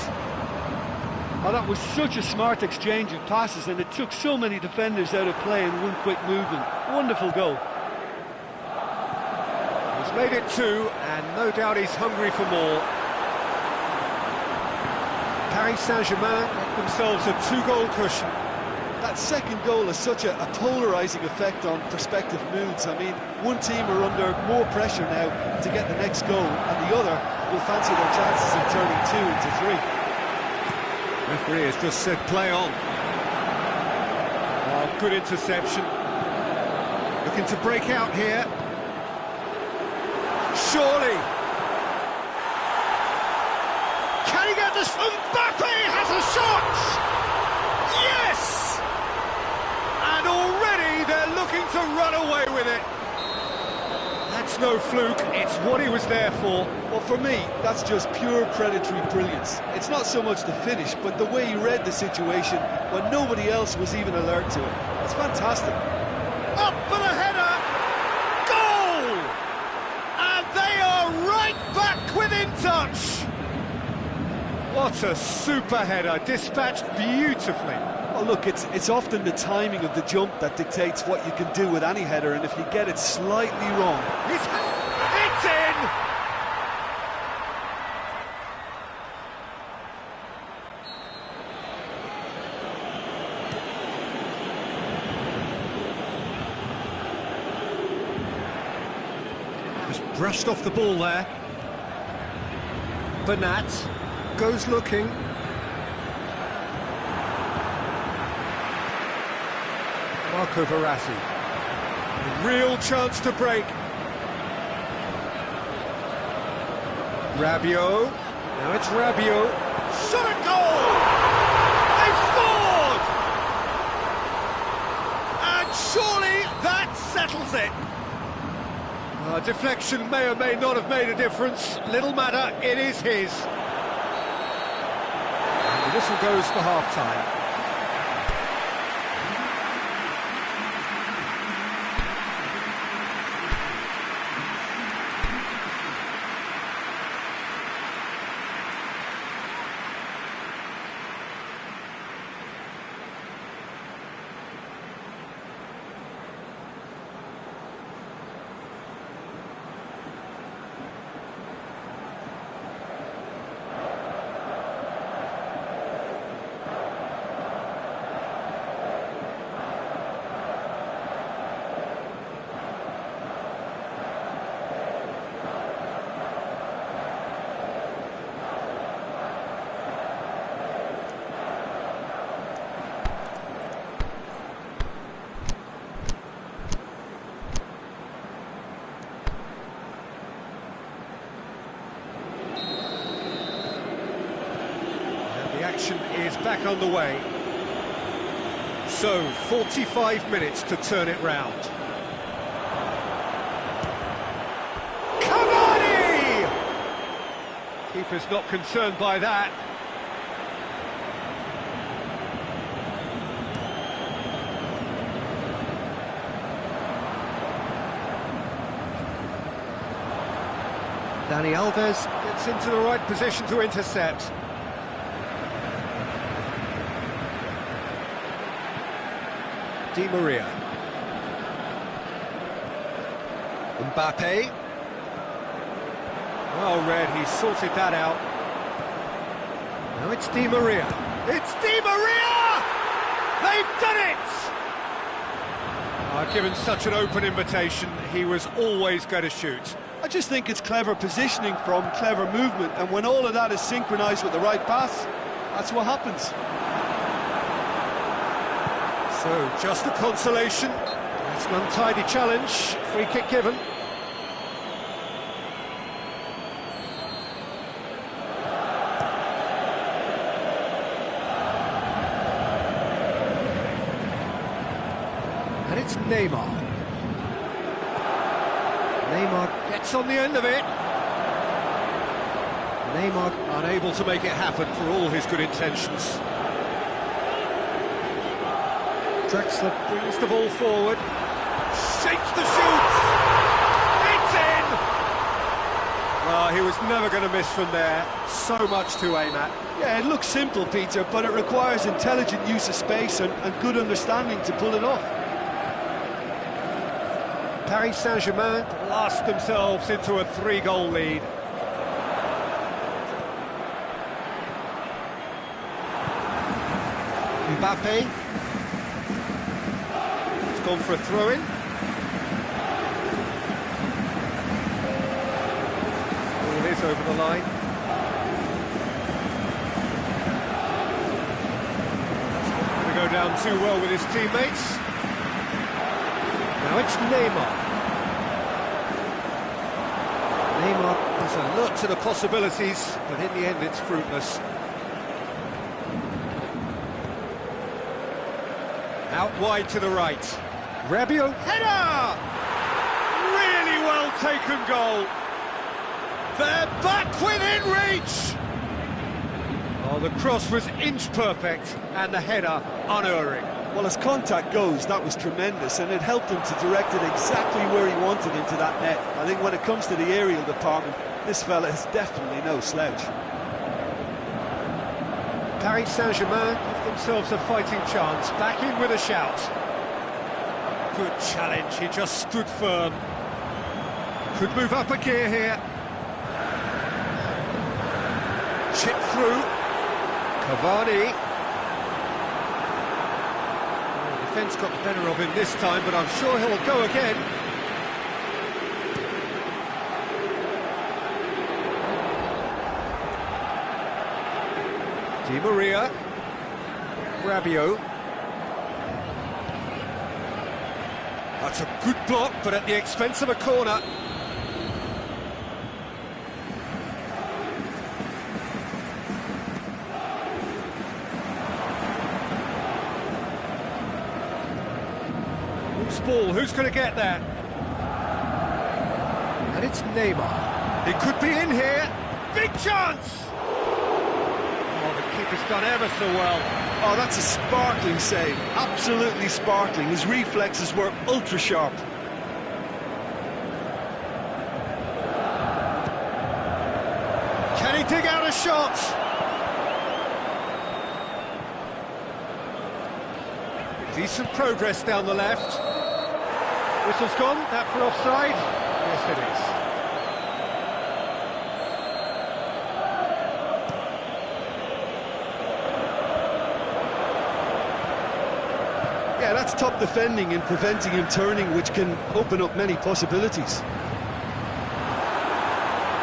Oh, that was such a smart exchange of passes, and it took so many defenders out of play in one quick movement. Wonderful goal.
He's made it two, and no doubt he's hungry for more. Paris Saint-Germain got themselves a two-goal cushion.
That second goal has such a polarising effect on prospective moods. I mean, one team are under more pressure now to get the next goal, and the other will fancy their chances of turning two into three.
Referee has just said play on. Oh, good interception. Looking to break out here. Surely. Can he get this? Mbappe has a shot! Yes! And already they're looking to run away with it. That's no fluke, it's what he was there for.
Well, for me, that's just pure predatory brilliance. It's not so much the finish, but the way he read the situation when nobody else was even alert to it. It's fantastic.
Up for the header! Goal! And they are right back within touch! What a super header, dispatched beautifully.
Well, look, it's often the timing of the jump that dictates what you can do with any header, and if you get it slightly wrong...
It's in! Just brushed off the ball there. Bernat goes looking. Marco Verratti. A real chance to break. Rabiot. Now it's Rabiot. Shot at goal! They've scored! And surely that settles it. Deflection may or may not have made a difference. Little matter, it is his. And the whistle goes for half-time. Action is back on the way. So, 45 minutes to turn it round. Cavani! Keeper's not concerned by that. Dani Alves gets into the right position to intercept. Di Maria. Mbappe. Well read, he sorted that out. Now it's Di Maria. It's Di Maria! They've done it! Given such an open invitation, he was always going to shoot.
I just think it's clever positioning from clever movement, and when all of that is synchronised with the right pass, that's what happens.
So, just a consolation. It's an untidy challenge. Free kick given. And it's Neymar. Neymar gets on the end of it. Neymar unable to make it happen for all his good intentions. Drexler brings the ball forward, shapes the shoot, it's in! Well, he was never going to miss from there, so much to aim at.
Yeah, it looks simple, Peter, but it requires intelligent use of space and good understanding to pull it off.
Paris Saint-Germain blast themselves into a 3-goal lead. Mbappe. Gone for a throw-in. Ball is over the line. go down too well with his teammates. Now it's Neymar. Neymar is alert to the possibilities, but in the end it's fruitless. Out wide to the right. Rabiot, header! Really well taken goal. They're back within reach! Oh, the cross was inch perfect, and the header unerring.
Well, as contact goes, that was tremendous, and it helped him to direct it exactly where he wanted into that net. I think when it comes to the aerial department, this fella is definitely no slouch.
Paris Saint-Germain give themselves a fighting chance, back in with a shout. Good challenge, he just stood firm. Could move up a gear here. Chip through. Cavani. The defence got the better of him this time, but I'm sure he'll go again. Di Maria. Rabiot. That's a good block, but at the expense of a corner. Loose ball, who's going to get that? And it's Neymar. He could be in here. Big chance! Oh, the keeper's done ever so well.
Oh, that's a sparkling save, absolutely sparkling. His reflexes were ultra sharp.
Can he dig out a shot? Decent progress down the left. Whistle's gone, that for offside? Yes, it is.
Yeah, that's top defending and preventing him turning, which can open up many possibilities.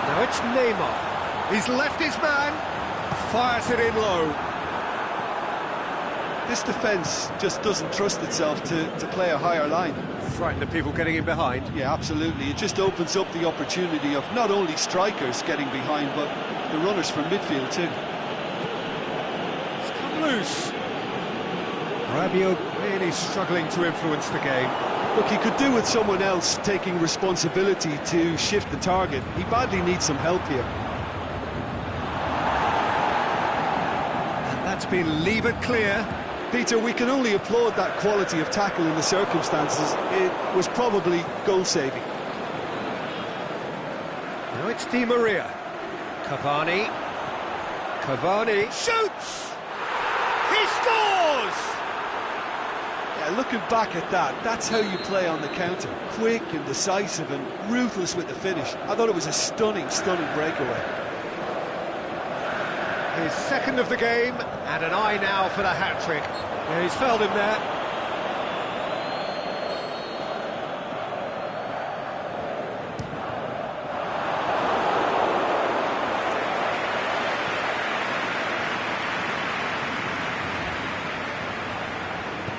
Now it's Neymar. He's left his man, fires it in low.
This defence just doesn't trust itself to play a higher line.
Frightened of people getting in behind.
Yeah, absolutely. It just opens up the opportunity of not only strikers getting behind, but the runners from midfield too.
It's come loose. Rabiot really struggling to influence the game.
Look, he could do with someone else taking responsibility to shift the target. He badly needs some help here.
And that's been levered clear.
Peter, we can only applaud that quality of tackle in the circumstances. It was probably goal-saving.
Now it's Di Maria. Cavani. Cavani shoots! He scores!
Yeah, looking back at that, that's how you play on the counter. Quick and decisive and ruthless with the finish. I thought it was a stunning, stunning breakaway.
His second of the game, and an eye now for the hat-trick. Yeah, he's fouled him there.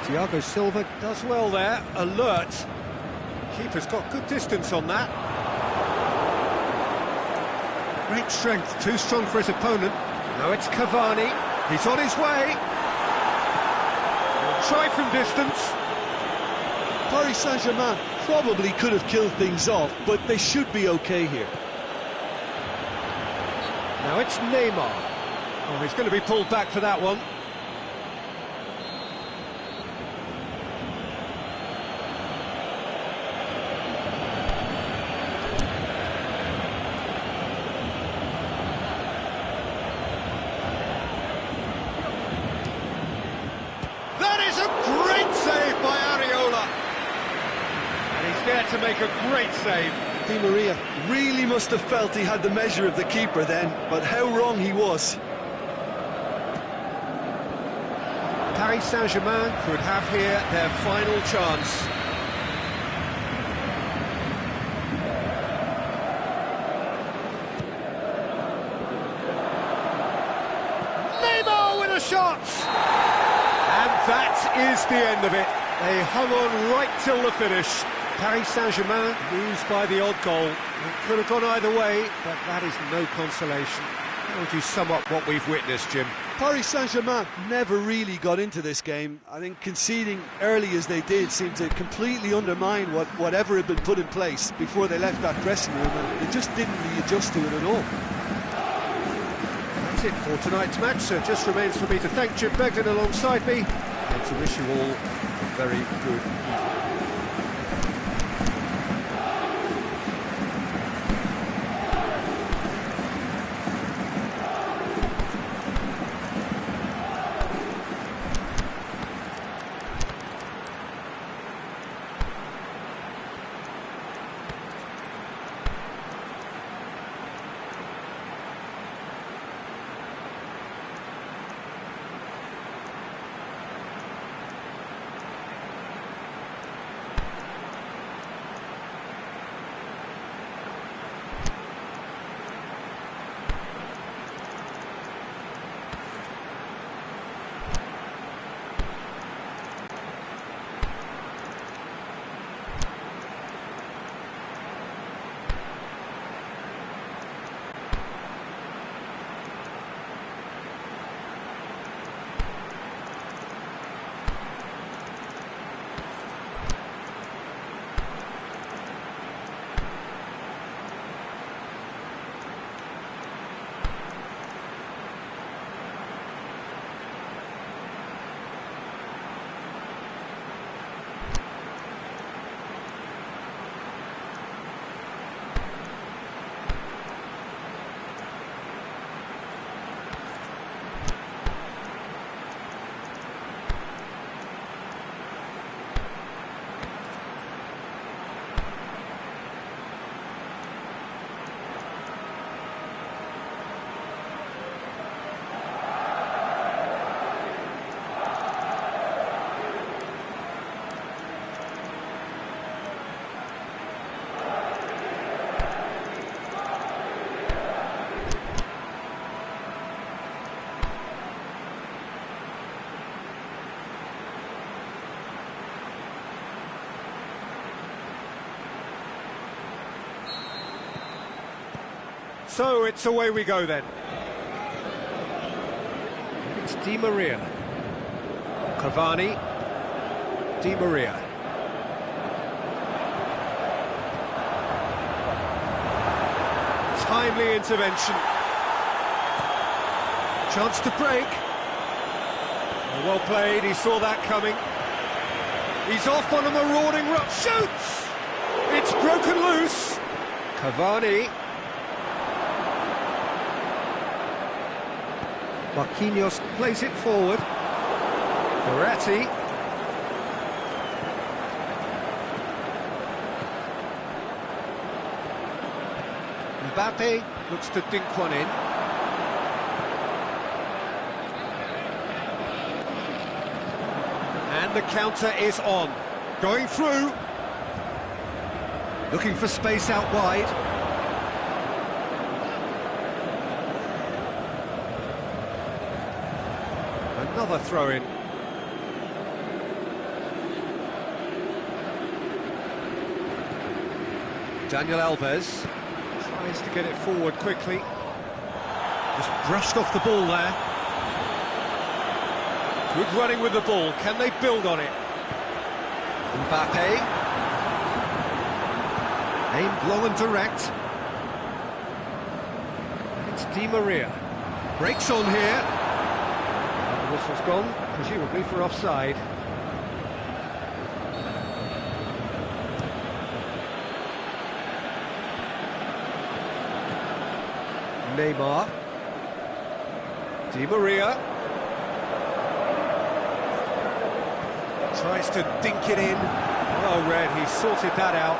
Thiago Silva does well there, alert. Keeper's got good distance on that. Great strength, too strong for his opponent. Now it's Cavani, he's on his way. He'll try from distance.
Paris Saint-Germain probably could have killed things off, but they should be okay here.
Now it's Neymar. Oh, he's going to be pulled back for that one. To make a great save.
Di Maria really must have felt he had the measure of the keeper then, but how wrong he was.
Paris Saint-Germain could have here their final chance. Neymar with a shot! And that is the end of it. They hung on right till the finish. Paris Saint-Germain lose by the odd goal. It could have gone either way, but that is no consolation. How would you sum up what we've witnessed, Jim?
Paris Saint-Germain never really got into this game. I think conceding early as they did seemed to completely undermine whatever had been put in place before they left that dressing room, and they just didn't readjust to it at all.
That's it for tonight's match, so it just remains for me to thank Jim Beglin alongside me and to wish you all a very good evening. So it's away we go then. It's Di Maria. Cavani. Di Maria. Timely intervention. Chance to break. Well played, he saw that coming. He's off on a marauding run. Shoots! It's broken loose. Cavani. Marquinhos plays it forward. Verratti. Mbappe looks to dink one in. And the counter is on. Going through. Looking for space out wide. Another throw-in. Daniel Alves tries to get it forward quickly. Just brushed off the ball there. Good running with the ball. Can they build on it? Mbappe. Aimed long and direct. It's Di Maria. Breaks on here. The whistle's gone, presumably for offside. Neymar. Di Maria. Tries to dink it in. Well read, he sorted that out.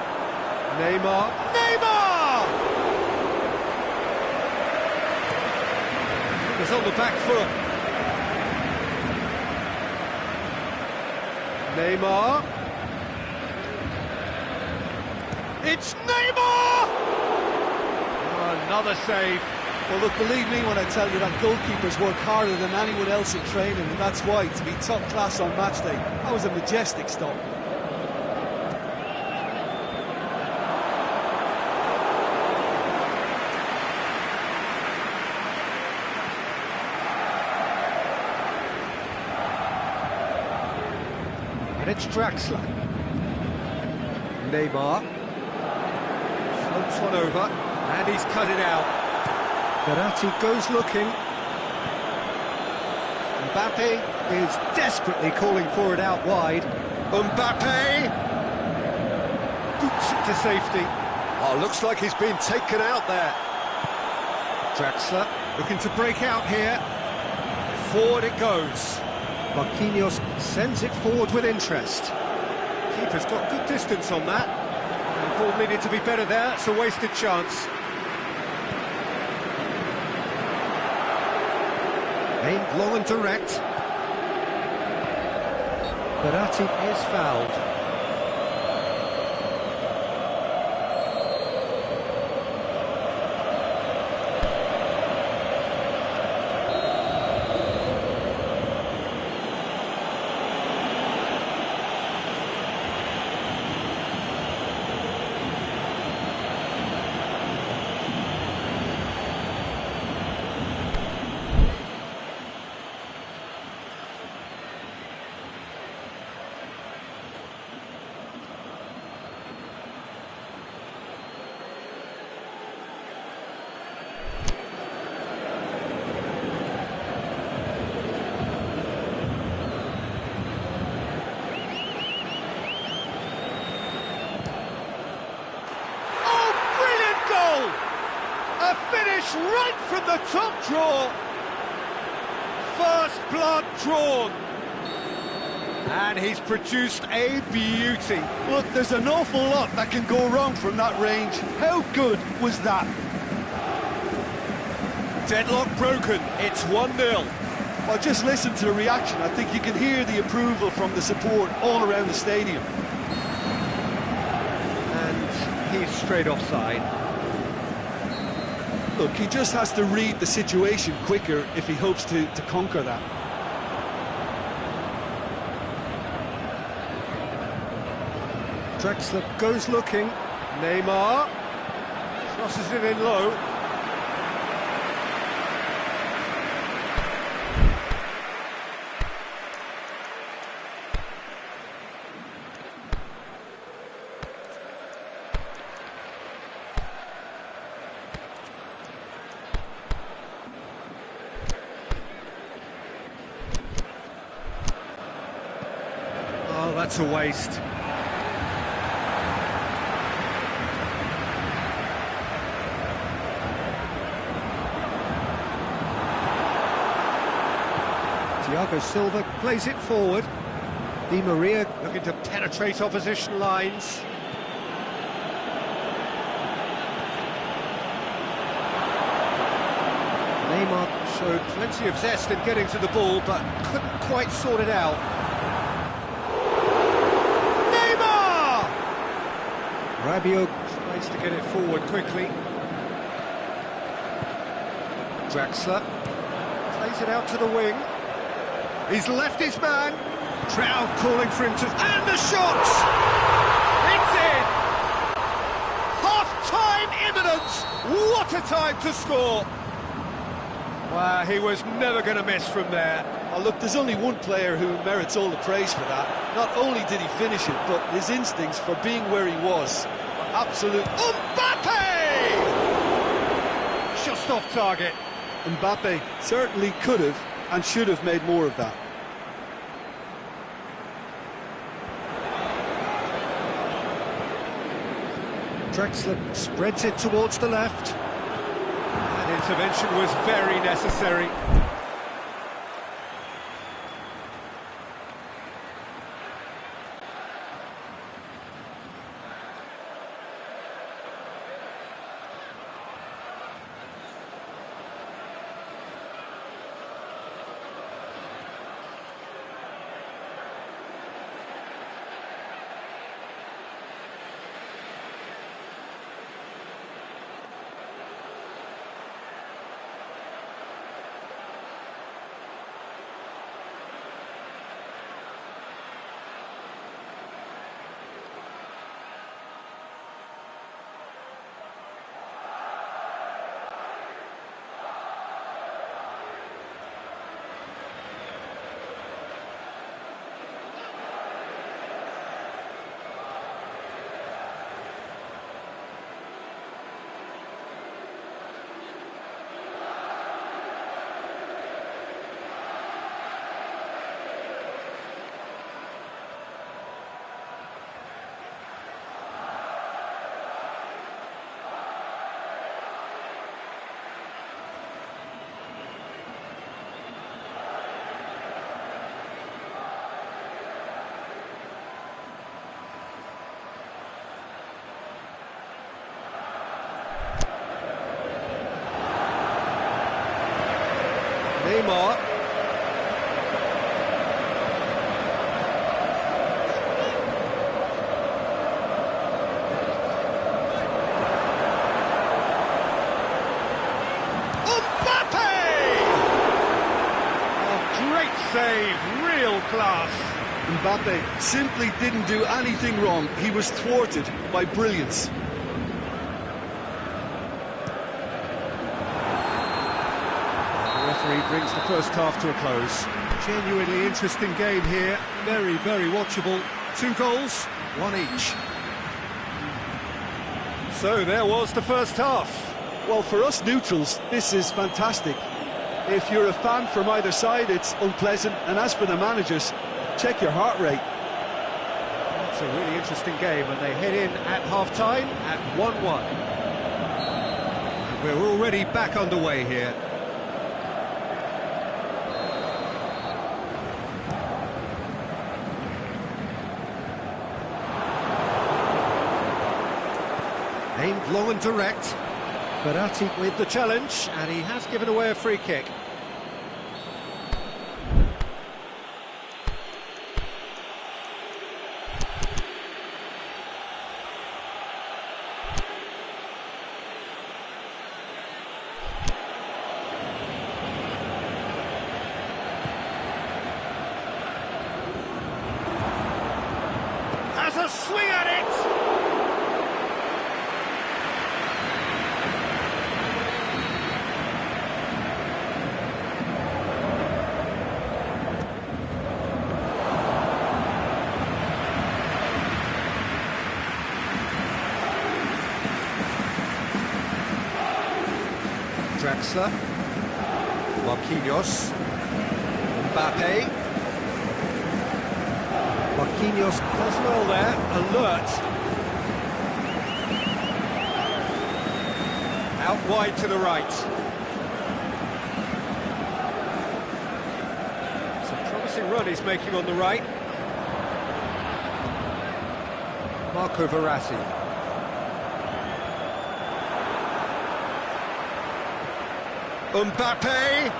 Neymar. Neymar! He's on the back foot. Neymar. It's Neymar! Oh, another save.
Well, look, believe me when I tell you that goalkeepers work harder than anyone else in training, and that's why, to be top class on match day, that was a majestic stop.
And it's Draxler. Neymar. Floats one over, and he's cut it out. Verratti goes looking. Mbappe is desperately calling for it out wide. Mbappe! Boots it to safety. Oh, looks like he's been taken out there. Draxler looking to break out here. Forward it goes. Marquinhos sends it forward with interest. Keeper's got good distance on that. The ball needed to be better there. It's a wasted chance. Aimed long and direct. Verratti is fouled. A finish right from the top draw. First blood drawn. And he's produced a beauty.
Look, there's an awful lot that can go wrong from that range. How good was that?
Deadlock broken. It's 1-0.
Well, just listen to the reaction. I think you can hear the approval from the support all around the stadium.
And he's straight offside.
Look, he just has to read the situation quicker if he hopes to conquer that.
Draxler goes looking. Neymar crosses it in low. Oh, that's a waste. Thiago Silva plays it forward. Di Maria looking to penetrate opposition lines. Neymar showed plenty of zest in getting to the ball, but couldn't quite sort it out. Neymar! Rabiot tries to get it forward quickly. Draxler plays it out to the wing. He's left his man. Crowd calling for him to... And the shot! It's in! Half-time imminent! What a time to score! Wow, he was never going to miss from there.
Oh, look, there's only one player who merits all the praise for that. Not only did he finish it, but his instincts for being where he was were absolute...
Mbappe! Just off target.
Mbappe certainly could have and should have made more of that.
Draxler spreads it towards the left. That intervention was very necessary.
Mbappe simply didn't do anything wrong. He was thwarted by brilliance.
The referee brings the first half to a close. Genuinely interesting game here. Very, very watchable. 2 goals, 1 each. So there was the first half.
Well, for us neutrals, this is fantastic. If you're a fan from either side, it's unpleasant. And as for the managers, check your heart rate.
It's a really interesting game, and they head in at half-time at 1-1. We're already back underway here. Aimed long and direct. Verratti with the challenge, and he has given away a free kick. Has a swing at it! Draxler, Marquinhos, Mbappe. Marquinhos does well there, alert. Out wide to the right. It's a promising run he's making on the right. Marco Verratti. Mbappe,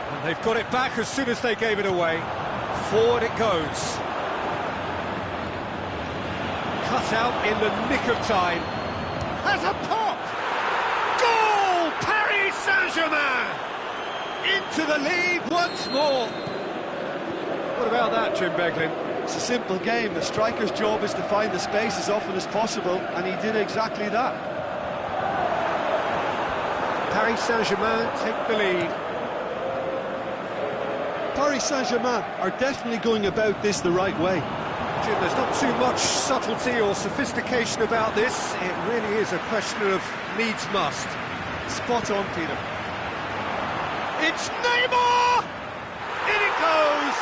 and they've got it back as soon as they gave it away. Forward it goes. Cut out in the nick of time. Has a pop! Goal! Paris Saint-Germain! Into the lead once more. What about that, Jim Beglin?
It's a simple game. The striker's job is to find the space as often as possible, and he did exactly that.
Paris Saint-Germain take the lead.
Paris Saint-Germain are definitely going about this the right way.
Jim, there's not too much subtlety or sophistication about this. It really is a question of needs must.
Spot on, Peter.
It's Neymar! In it goes!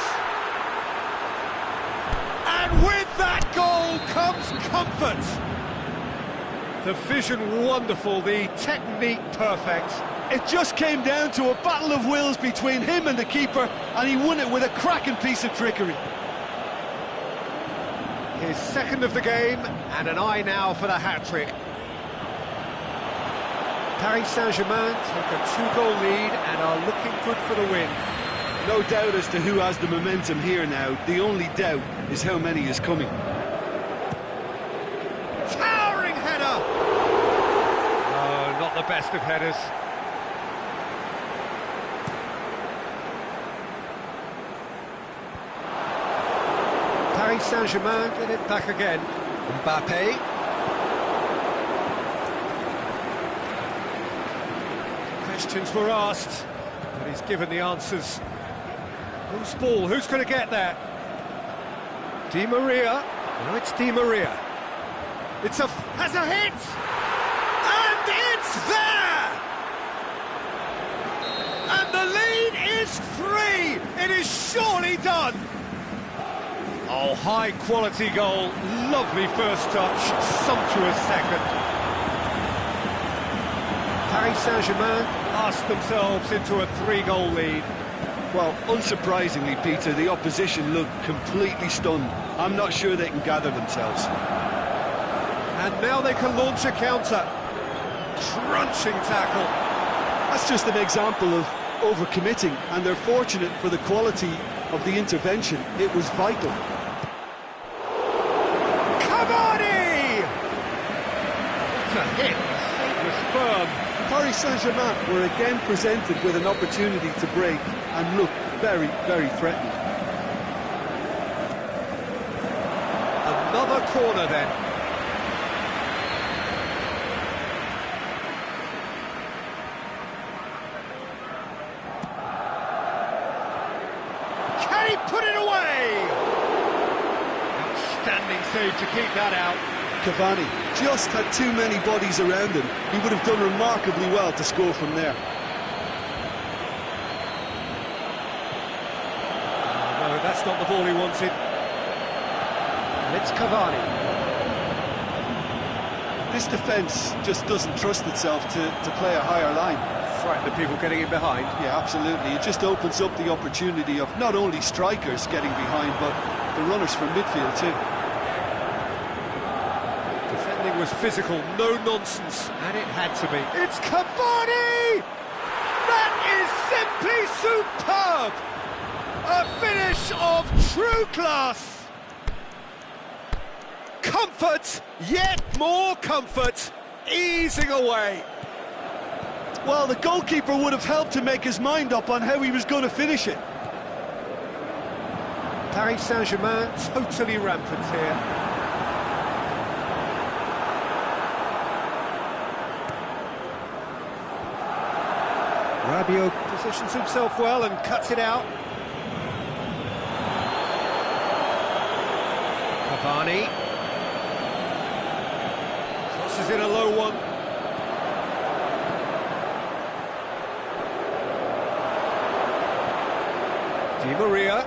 And with that goal comes comfort. The vision wonderful, the technique perfect.
It just came down to a battle of wills between him and the keeper, and he won it with a cracking piece of trickery.
His second of the game, and an eye now for the hat-trick. Paris Saint-Germain take a 2-goal lead and are looking good for the win.
No doubt as to who has the momentum here now. The only doubt is how many is coming.
Towering header! Oh, not the best of headers. Paris Saint-Germain get it back again. Mbappe. Questions were asked, but he's given the answers. Whose ball? Who's going to get there? Di Maria. No, it's Di Maria. Has a hit! And it's there! And the lead is 3! It is surely done! Oh, high-quality goal, lovely first touch, sumptuous second. Paris Saint-Germain asked themselves into a 3-goal lead.
Well, unsurprisingly, Peter, the opposition looked completely stunned. I'm not sure they can gather themselves.
And now they can launch a counter. Crunching tackle.
That's just an example of overcommitting, and they're fortunate for the quality of the intervention. It was vital.
It's a hit. It was firm.
Paris Saint-Germain were again presented with an opportunity to break and look very, very threatening.
another corner then. Can he put it away? Outstanding save to keep that out.
Cavani just had too many bodies around him. He would have done remarkably well to score from there.
No, that's not the ball he wanted. And it's Cavani.
This defence just doesn't trust itself to play a higher line.
Frightened of people getting in behind.
Yeah, absolutely. It just opens up the opportunity of not only strikers getting behind, but the runners from midfield too.
Defending was physical, no nonsense, and it had to be. It's Cavani! That is simply superb! A finish of true class! Comfort, yet more comfort, easing away.
Well, the goalkeeper would have helped to make his mind up on how he was going to finish it.
Paris Saint-Germain totally rampant here. Rabiot positions himself well and cuts it out. Cavani crosses in a low one. Di Maria.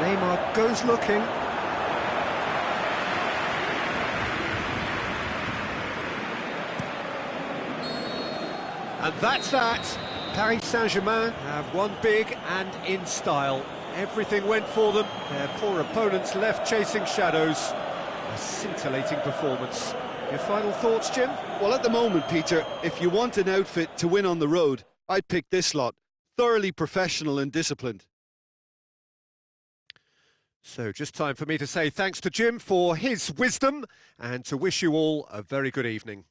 Neymar goes looking. And that's that. Paris Saint-Germain have won big and in style. Everything went for them. Their poor opponents left chasing shadows. A scintillating performance. Your final thoughts, Jim?
Well, at the moment, Peter, if you want an outfit to win on the road, I'd pick this lot. Thoroughly professional and disciplined.
So just time for me to say thanks to Jim for his wisdom and to wish you all a very good evening.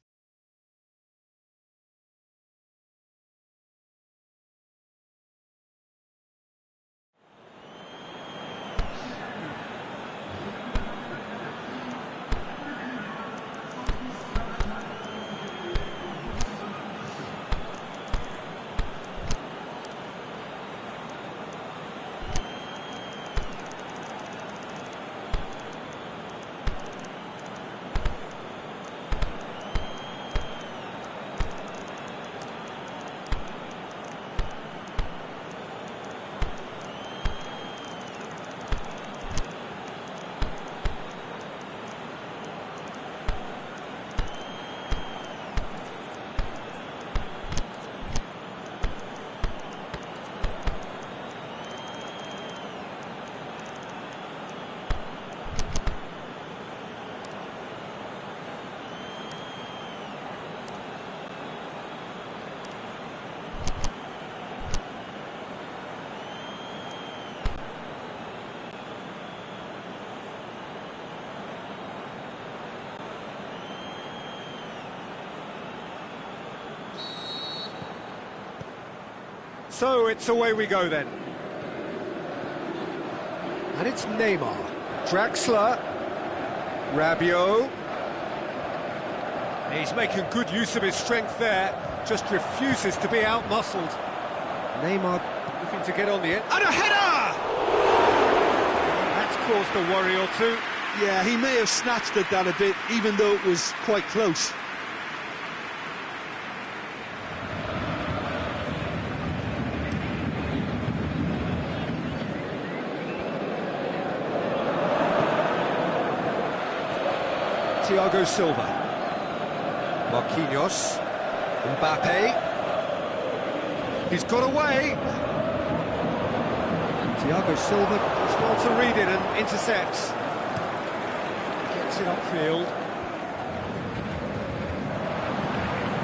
So it's away we go then. And it's Neymar, Draxler, Rabiot. He's making good use of his strength there, just refuses to be out-muscled. Neymar looking to get on the end, and a header! That's caused a worry or two.
Yeah, he may have snatched at that a bit, even though it was quite close.
Thiago Silva, Marquinhos, Mbappe, he's got away. Thiago Silva does well to read it and intercepts. Gets it upfield.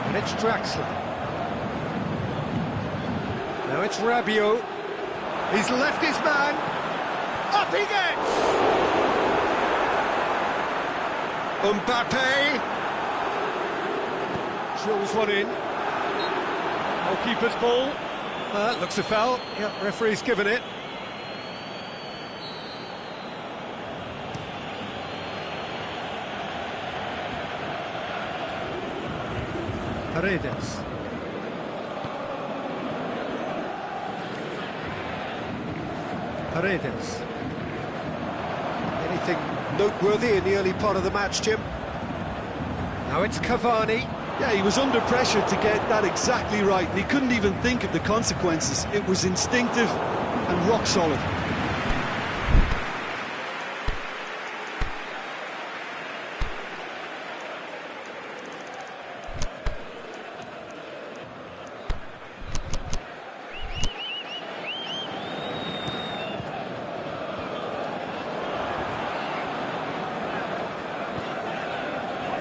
And it's Draxler. Now it's Rabiot. He's left his man. Up he gets! Mbappe drills one in. Goalkeeper's ball. Looks a foul. Yep, referee's given it. Paredes. Paredes. Anything noteworthy in the early part of the match, Jim? Now it's Cavani.
Yeah, he was under pressure to get that exactly right, and he couldn't even think of the consequences. It was instinctive and rock solid.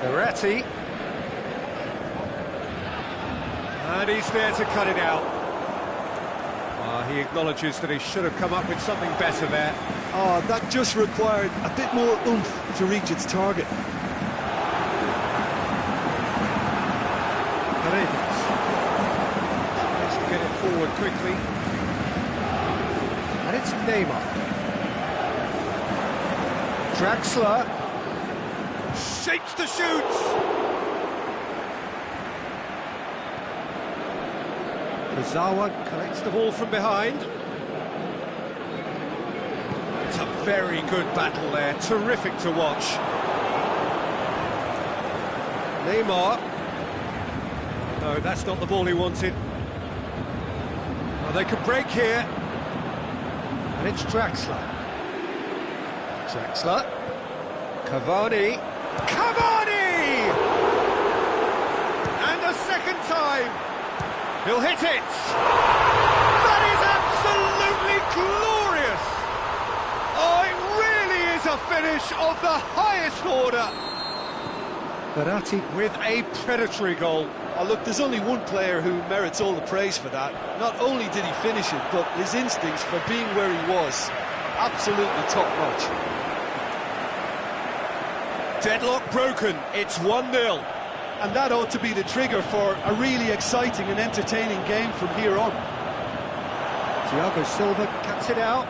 Verratti. And he's there to cut it out. He acknowledges that he should have come up with something better there.
Oh, that just required a bit more oomph to reach its target.
Paredes tries to get it forward quickly. And it's Neymar. Draxler shapes the shoots. Zawa collects the ball from behind. It's a very good battle there, terrific to watch. Neymar. No, that's not the ball he wanted. Well, they could break here. And it's Draxler. Draxler. Cavani. Cavani! And a second time. He'll hit it! That is absolutely glorious! Oh, it really is a finish of the highest order! Verratti with a predatory goal.
Oh, look, there's only one player who merits all the praise for that. Not only did he finish it, but his instincts for being where he was, absolutely top-notch.
Deadlock broken, it's 1-0.
And that ought to be the trigger for a really exciting and entertaining game from here on.
Thiago Silva cuts it out.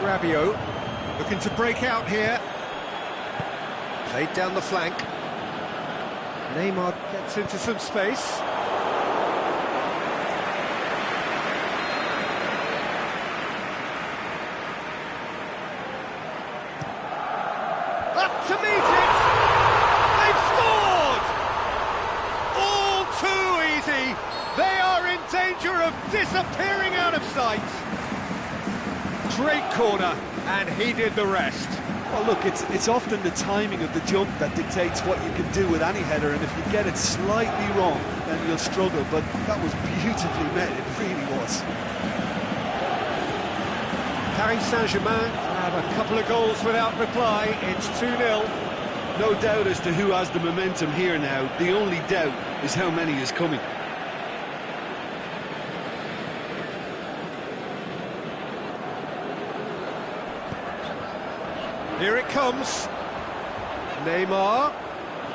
Rabiot looking to break out here. Played down the flank. Neymar gets into some space. To meet it! They've scored! All too easy! They are in danger of disappearing out of sight! Great corner, and he did the rest.
Well, look, it's often the timing of the jump that dictates what you can do with any header, and if you get it slightly wrong, then you'll struggle, but that was beautifully met, it really was.
Paris Saint-Germain have a couple of goals without reply. It's 2-0.
No doubt as to who has the momentum here now. The only doubt is how many is coming.
Here it comes. Neymar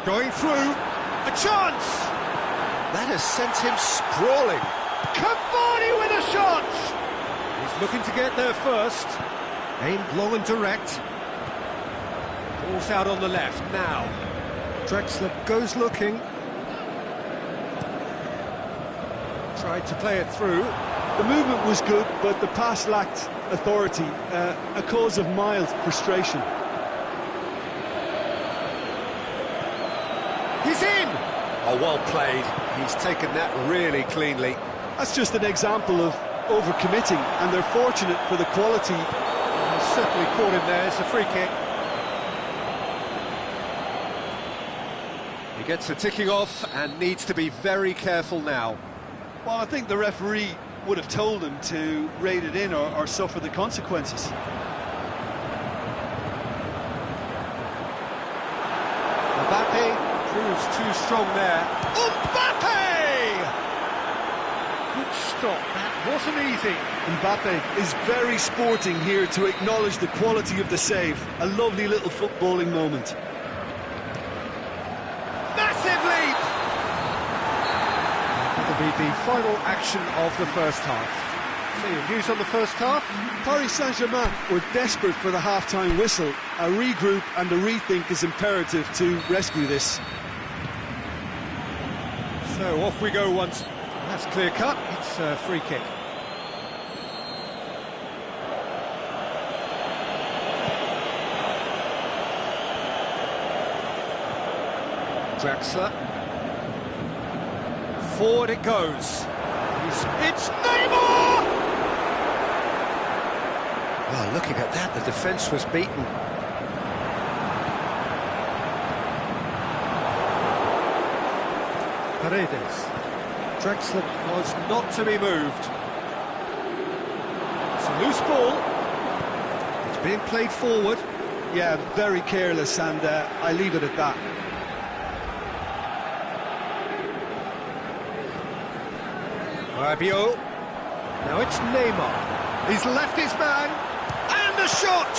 going through. A chance! That has sent him sprawling. Cavani with a shot! He's looking to get there first. Aimed long and direct. Ball's out on the left now. Draxler goes looking. Tried to play it through.
The movement was good, but the pass lacked authority, a cause of mild frustration.
He's in! Oh, well played. He's taken that really cleanly.
That's just an example of overcommitting, and they're fortunate for the quality.
Certainly caught him there. It's a free kick. He gets the ticking off and needs to be very careful now.
Well, I think the referee would have told him to rate it in or suffer the consequences.
Mbappe proves too strong there. Mbappe! Good stop. That wasn't easy.
Mbappe is very sporting here to acknowledge the quality of the save. A lovely little footballing moment.
be the final action of the first half. So your views on the first half?
Paris Saint-Germain were desperate for the half-time whistle. A regroup and a rethink is imperative to rescue this.
So off we go once. That's clear cut. It's a free kick. Draxler. Forward it goes. It's Neymar! Well, looking at that, the defence was beaten. Paredes. Draxler was not to be moved. It's a loose ball. It's being played forward.
Yeah, very careless, and I leave it at that.
Rabiot. Now it's Neymar. He's left his man. And the shot!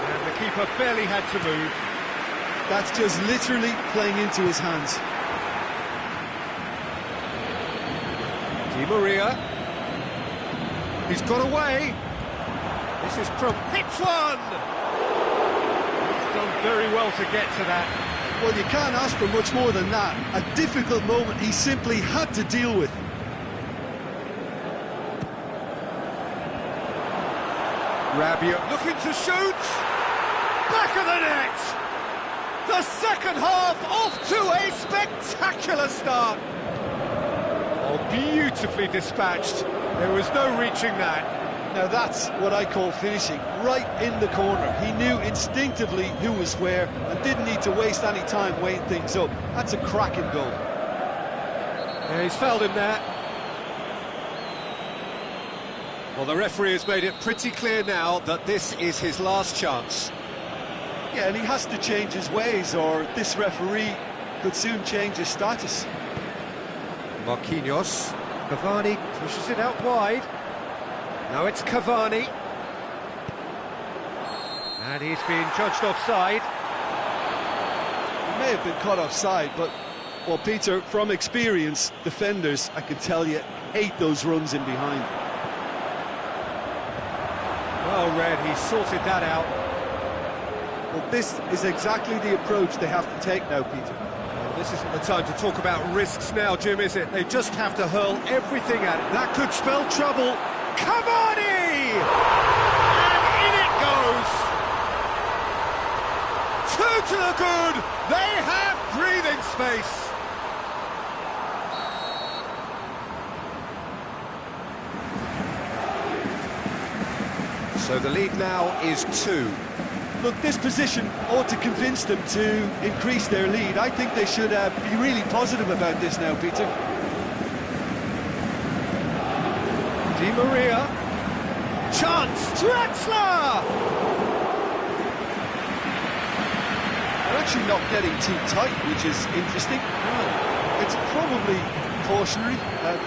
And the keeper barely had to move.
That's just literally playing into his hands.
Di Maria. He's got away. This is from hits one! He's done very well to get to that.
Well, you can't ask for much more than that. A difficult moment he simply had to deal with.
Rabiot looking to shoot. Back of the net. The second half off to a spectacular start. Oh, beautifully dispatched. There was no reaching that.
Now that's what I call finishing, right in the corner. He knew instinctively who was where and didn't need to waste any time weighing things up. That's a cracking goal.
Yeah, he's fouled him there. Well, the referee has made it pretty clear now that this is his last chance.
Yeah, and he has to change his ways, or this referee could soon change his status.
Marquinhos. Cavani pushes it out wide. Now it's Cavani. And he's being judged offside.
He may have been caught offside, but, well, Peter, from experience, defenders, I can tell you, hate those runs in behind.
Well read, he sorted that out.
Well, this is exactly the approach they have to take now, Peter.
Well, this isn't the time to talk about risks now, Jim, is it? They just have to hurl everything at it. That could spell trouble. Cavani! And in it goes! Two to the good! They have breathing space! So the lead now is 2.
Look, this position ought to convince them to increase their lead. I think they should be really positive about this now, Peter.
Di Maria. Chance! Draxler!
They're actually not getting too tight, which is interesting. It's probably cautionary.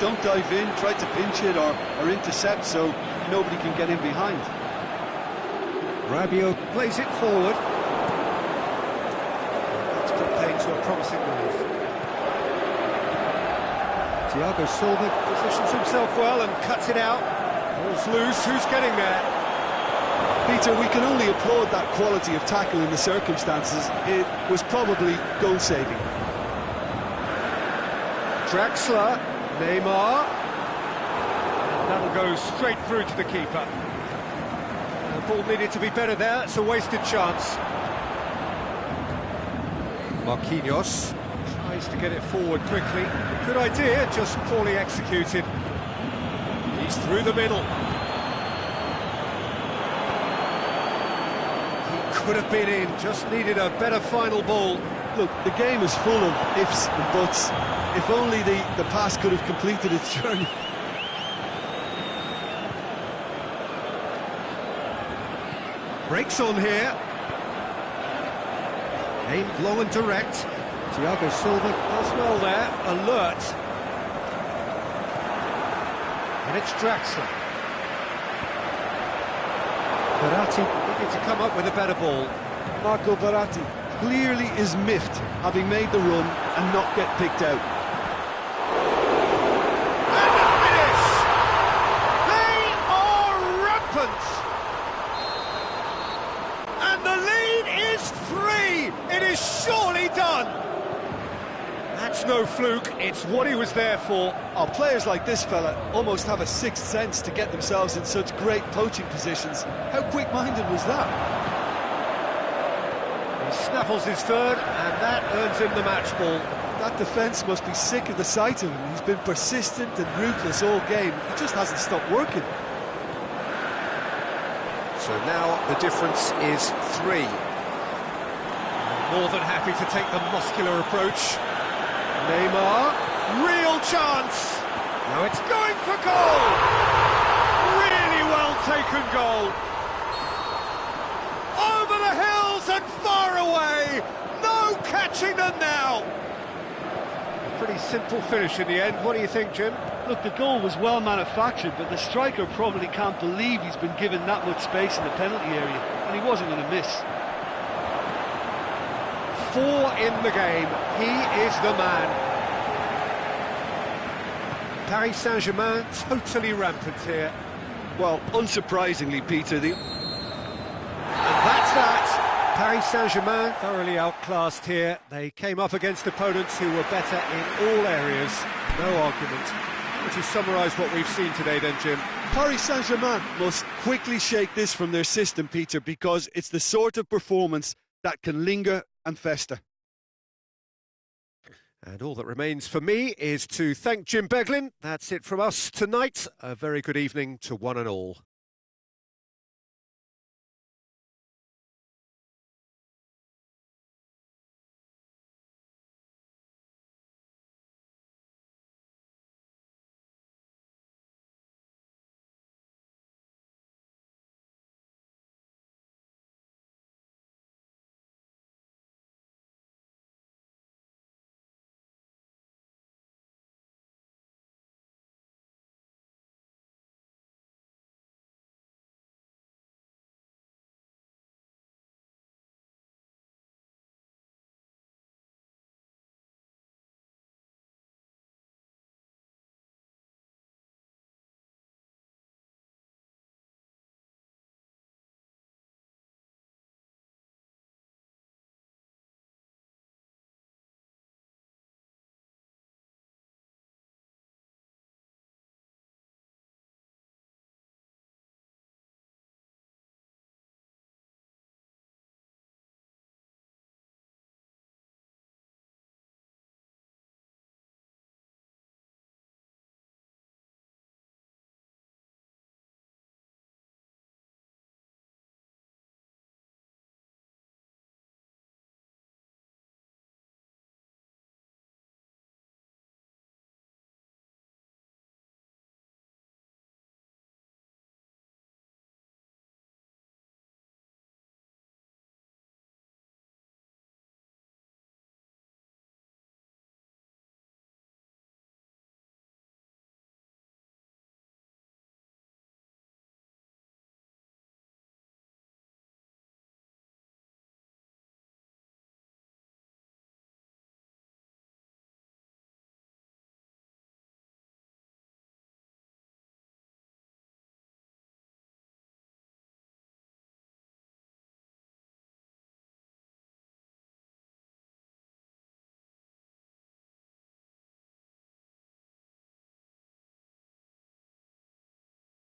Don't dive in, try to pinch it or intercept so nobody can get in behind.
Rabiot plays it forward. That's put pain to a promising move. Thiago Silva positions himself well and cuts it out. Ball's loose, who's getting there?
Peter, we can only applaud that quality of tackle in the circumstances. It was probably goal-saving.
Draxler, Neymar. And that'll go straight through to the keeper. The ball needed to be better there, it's a wasted chance. Marquinhos tries to get it forward quickly. Good idea, just poorly executed. He's through the middle. He could have been in, just needed a better final ball.
Look, the game is full of ifs and buts. If only the pass could have completed its journey.
Breaks on here. Aimed long and direct. Thiago Silva does well there. Alert. And it's Draxler. Verratti needed to come up with a better ball.
Marco Verratti clearly is miffed, having made the run and not get picked out.
It's no fluke, it's what he was there for.
Oh, players like this fella almost have a sixth sense to get themselves in such great poaching positions. How quick-minded was that?
He snaffles his third, and that earns him the match ball.
That defence must be sick of the sight of him. He's been persistent and ruthless all game. He just hasn't stopped working.
So now the difference is 3. More than happy to take the muscular approach. Neymar, real chance. Now it's going for goal. Really well taken goal. Over the hills and far away. No catching them now. Pretty simple finish in the end. What do you think, Jim?
Look, the goal was well manufactured, but the striker probably can't believe he's been given that much space in the penalty area, and he wasn't going to miss.
4 in the game. He is the man. Paris Saint-Germain totally rampant here.
Well, unsurprisingly, Peter,
And that's that. Paris Saint-Germain thoroughly outclassed here. They came up against opponents who were better in all areas. No argument. Would you summarise what we've seen today then, Jim?
Paris Saint-Germain must quickly shake this from their system, Peter, because it's the sort of performance that can linger and fester.
And all that remains for me is to thank Jim Beglin. That's it from us tonight. A very good evening to one and all.